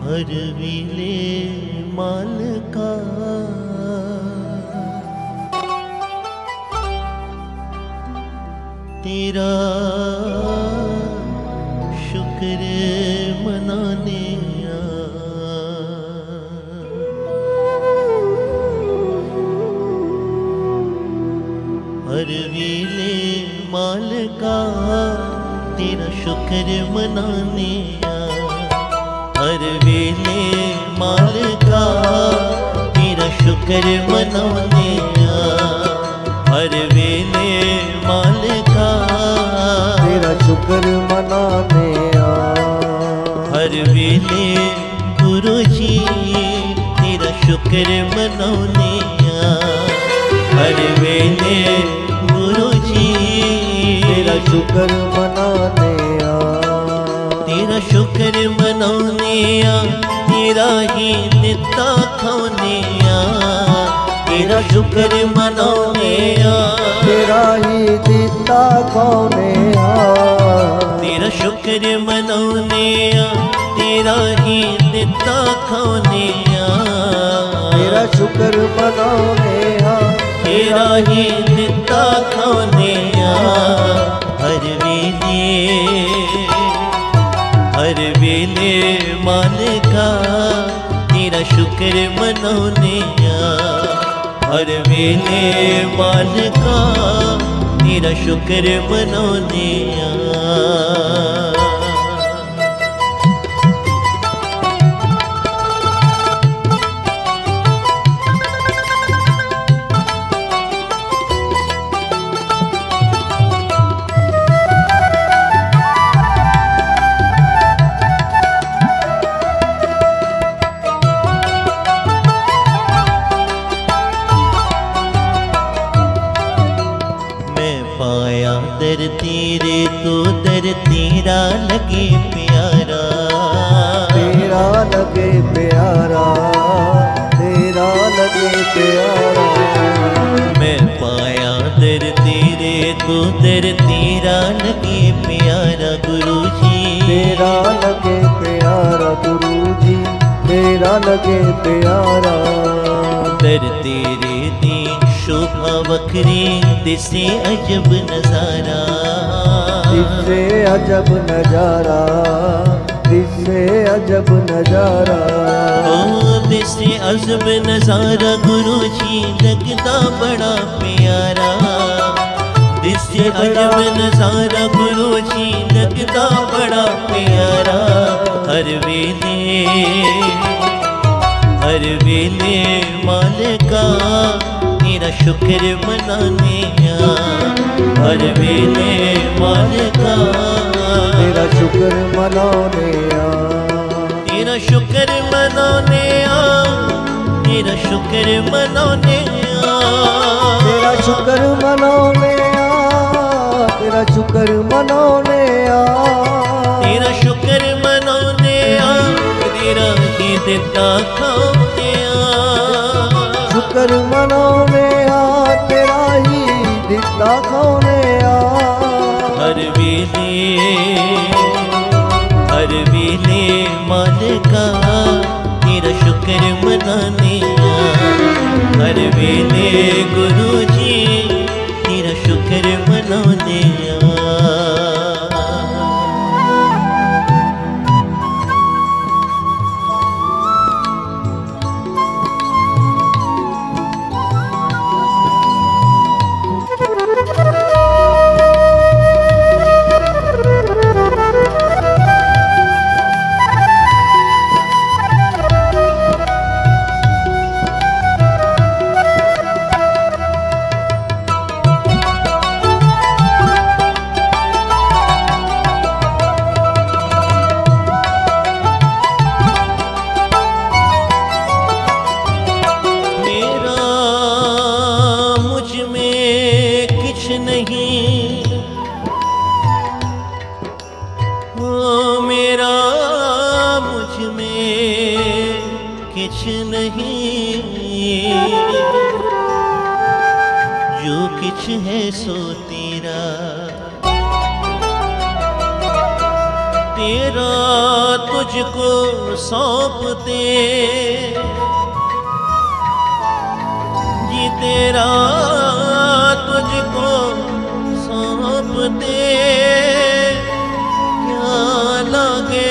हर वीले माल का तेरा शुक्र मनाने हर वीले माल का तेरा शुक्र मनाने हर वेले माल का तेरा शुक्र मनाने हर वेले माल का तेरा शुक्र मनाने हर वेले गुरु जी तेरा शुक्र मनाने हर वेले गुरु जी तेरा शुक्र मनाने तेरा शुक्र मनाने तेरा ही दिता खाने तेरा शुक्र मनाने तेरा ही दिता कौने तेरा शुक्र मनाने तेरा ही दिता खाने तेरा शुक्र मनाने तेरा ही दिता खाने हर वेले मालिका तेरा शुक्र मनाने हर वेले मालिका तेरा शुक्र मनाने दर तेरे तो दर तेरा लगे प्यारा तेरा लगे प्यारा तेरा लगे प्यारा मैं पाया दर तेरे तो दर तेरा लगे प्यारा गुरु जी तेरा लगे प्यारा गुरु जी तेरा लगे प्यारा दर तेरे दी शोभा वखरी दिसे अजब नजारा दिसे अजब नजारा दिसे अजब नजारा ओ दिसे अजब नजारा गुरु जी लगता बड़ा प्यारा दिसे अजब नजारा गुरु जी लगता बड़ा प्यारा हर वेले मालिका तेरा शुक्र मनाने हर वेले मालिका तेरा शुक्र मनाने तेरा शुक्र मनाने तेरा शुक्र मनाने तेरा शुक्र मनाने तेरा शुक्र मनाने तेरा शुक्र मनाने तेरा ही दिता खाने शुक्र मनाने तेरा ही दिता खाने हर वेले मालिका तेरा शुक्र मनाने हर वेले गुरु जी तेरा शुक्र मनाने किछ नहीं जो किछ है सो तेरा तेरा तुझको सौंपते, जी तेरा तुझको सौंपते, क्या लागे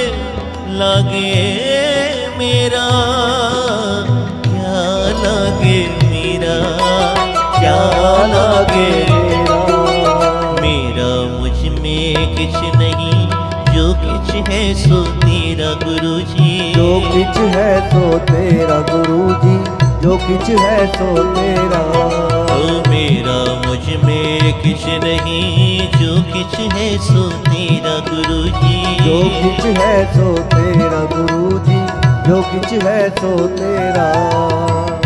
लागे मेरा, क्या लागे मेरा, क्या लागे मेरा, मुझ में किछ नहीं, जो किछ है सो तेरा गुरुजी, जो किछ है सो तेरा गुरुजी, जो किछ है सो तेरा। ओ मेरा मुझ में किछ नहीं, जो किछ है सो तेरा गुरुजी, जो किछ है सो तेरा गुरुजी, जो किछ है सो तेरा।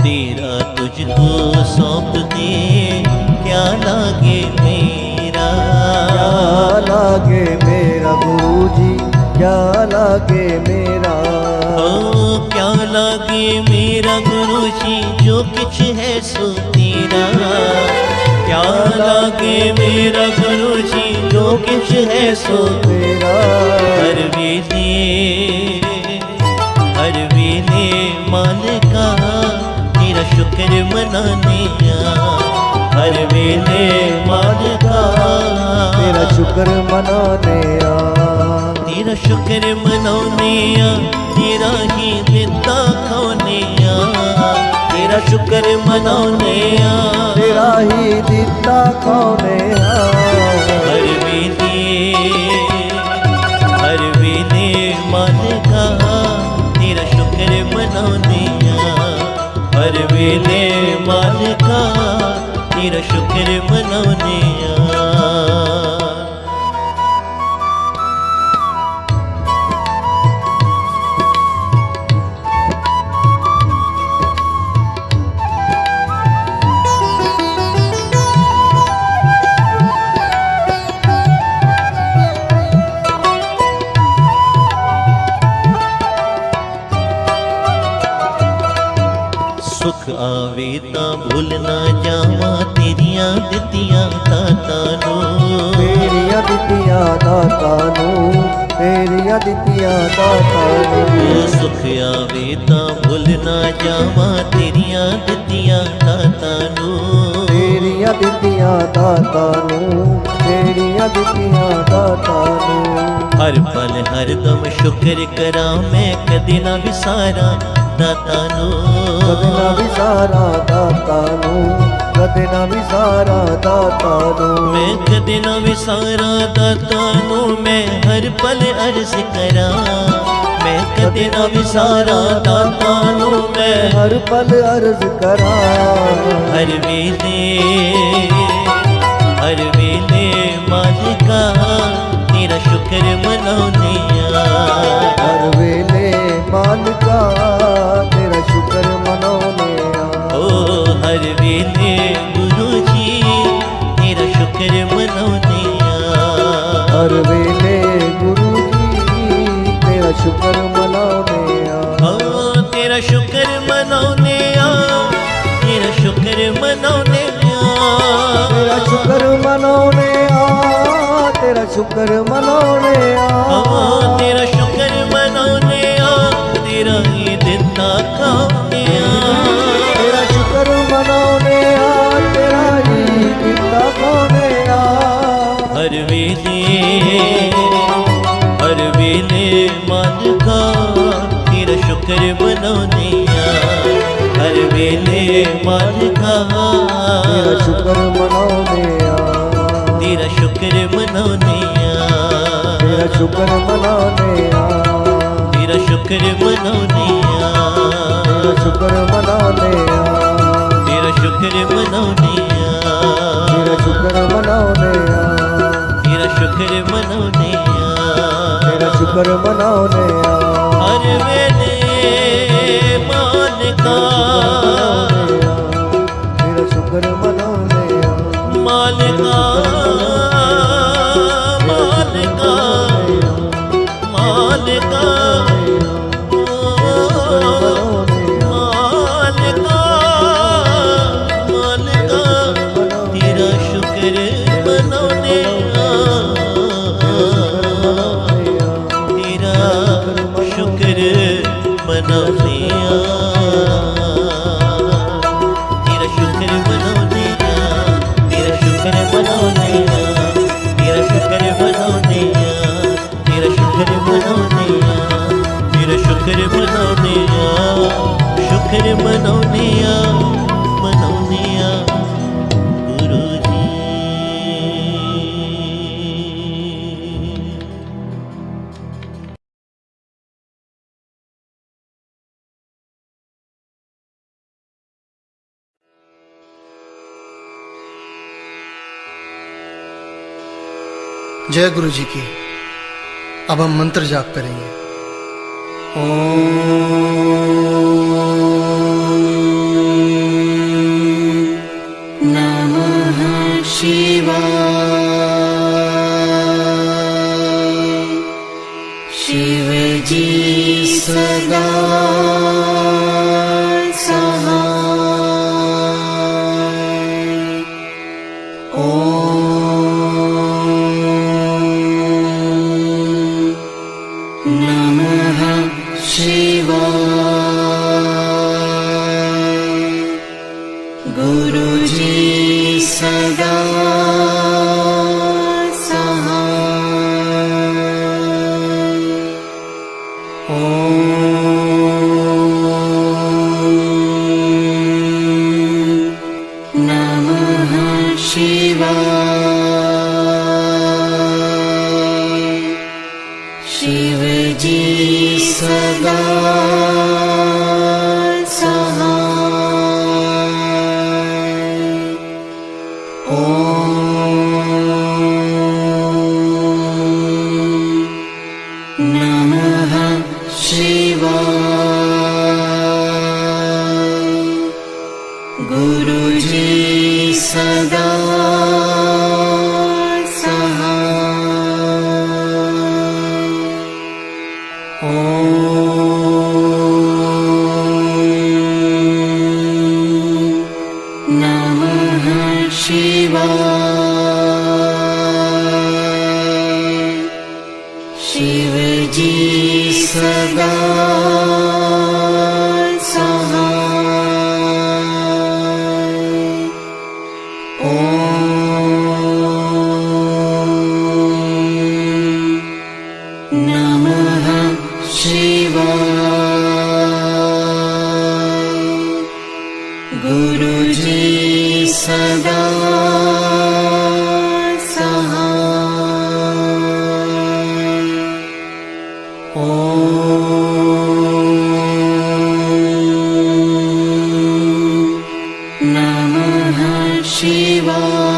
तेरा तुझको सौंप दे, क्या लागे मेरा, क्या लागे मेरा गुरुजी, क्या लागे मेरा। ओ क्या लागे मेरा गुरुजी, जो किछ है सो तेरा, क्या लागे मेरा गुरुजी, जो किछ है सो तेरा। हर वेले मालिका तेरा शुक्र मनाने आ, हर वेले मालिका तेरा शुक्र मनाने आ, तेरा शुक्र मनाने आ, तेरा ही दिता खाने आ, तेरा शुक्र मनाने आ, तेरा ही दिता खाने आ। हर वेले मालिका तेरा शुक्र मनाने आ, हर वेले मालिका तेरा शुक्र मनाने आ। सुख आवे तां भुल ना जावा, तेरियां दित्तियां दातां नूं, तेरिया दित्तियां दातां नूं, तेरिया दित्तियां दातां नूं। ओ सुख आवे तां भुल ना जावा, तेरियां दित्तियां दातां नूं, तेरिया दित्तियां दातां नूं, तेरिया दित्तियां दातां नूं। हर पल हर दम शुक्र करा, मैं कदे ना विसारा दातां नूं, कदे ना विसारा दातां नूं, कदे ना विसारा दातां नूं। मैं कदे ना विसारा दातां नूं, मैं हर पल अर्ज करा, मैं कदे ना विसारा दातां नूं, मैं हर पल अर्ज करा। हर वेले मालिका तेरा शुक्र मनाने आ, हर वेले मालिका तेरा शुक्र मनाने आ। ओ हर वेले गुरुजी तेरा शुक्र मनाने आ, हर वेले गुरुजी तेरा शुक्र मनाने आ। ओ तेरा शुक्र मनाने आ, तेरा शुक्र मनाने आ, तेरा शुक्र मनाने आ, तेरा शुक्र मनाने आ। ओ तेरा शुक्र मनाने आ, तेरा ही दिता खाने आ, तेरा शुक्र मनाने आ, तेरा ही दिता खाने आ। हर वेले मालिका तेरा शुक्र मनाने आ, हर वेले मालिका तेरा शुक्र मनाने आ, तेरा शुक्र मनाने आ, तेरा शुक्र मनाने आ। तेरा शुक्र मनाने आ, तेरा शुक्र मनाने आ, तेरा शुक्र मनाने आ, तेरा शुक्र मनाने आ। तेरा शुक्र मनाने आ, तेरा शुक्र मनाने आ। हर वेले मालिका तेरा शुक्र मनाने आ। मालिका मालिका मालिका मालिका मालिका तेरा शुक्र मनाने आ, तेरा मनाने तेरा शुक्र मनाने तेरा शुक्र मनाने तेरा शुक्र मनाने तेरा शुक्र मनाने तेरा शुक्र मनाने शुक्र मनाने मनाने गुरु जी। जय गुरु जी की। अब हम मंत्र जाप करेंगे। ओम नमः शिवाय। शिव जी सदा शिव जी सदा शिव जी सदा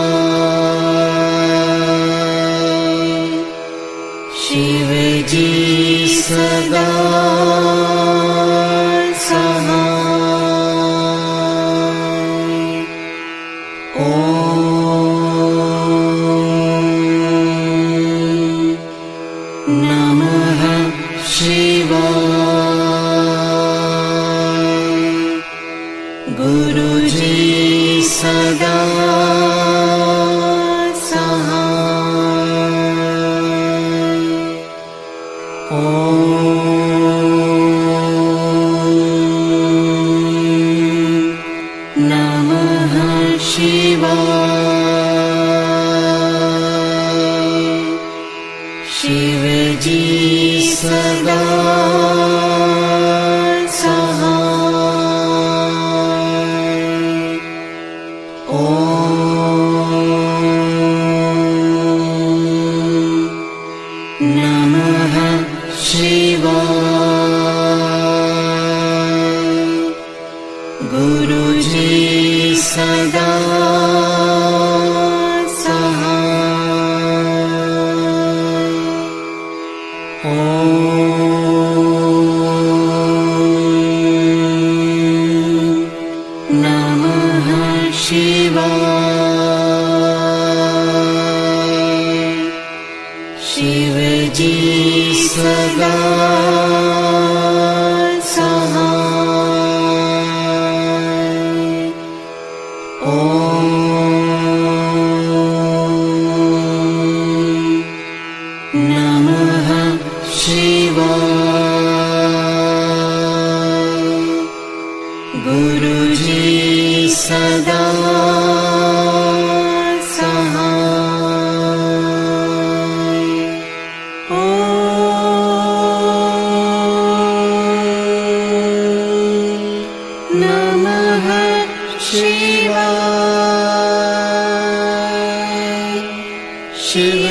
शिव जी सदा शिव जी सदा गुरु जी सदा शिव जी सदा नमः शिवाय। सदा सहाय। ॐ नमः शिवाय। शिव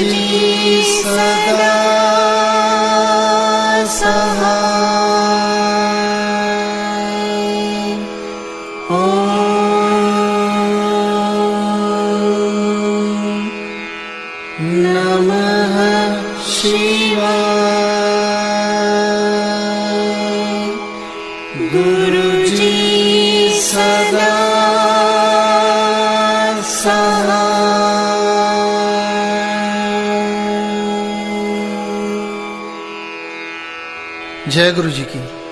जी सदा सहाय। ॐ नमः शिवाय। गुरु जी सदा सहाय। जय गुरु जी की।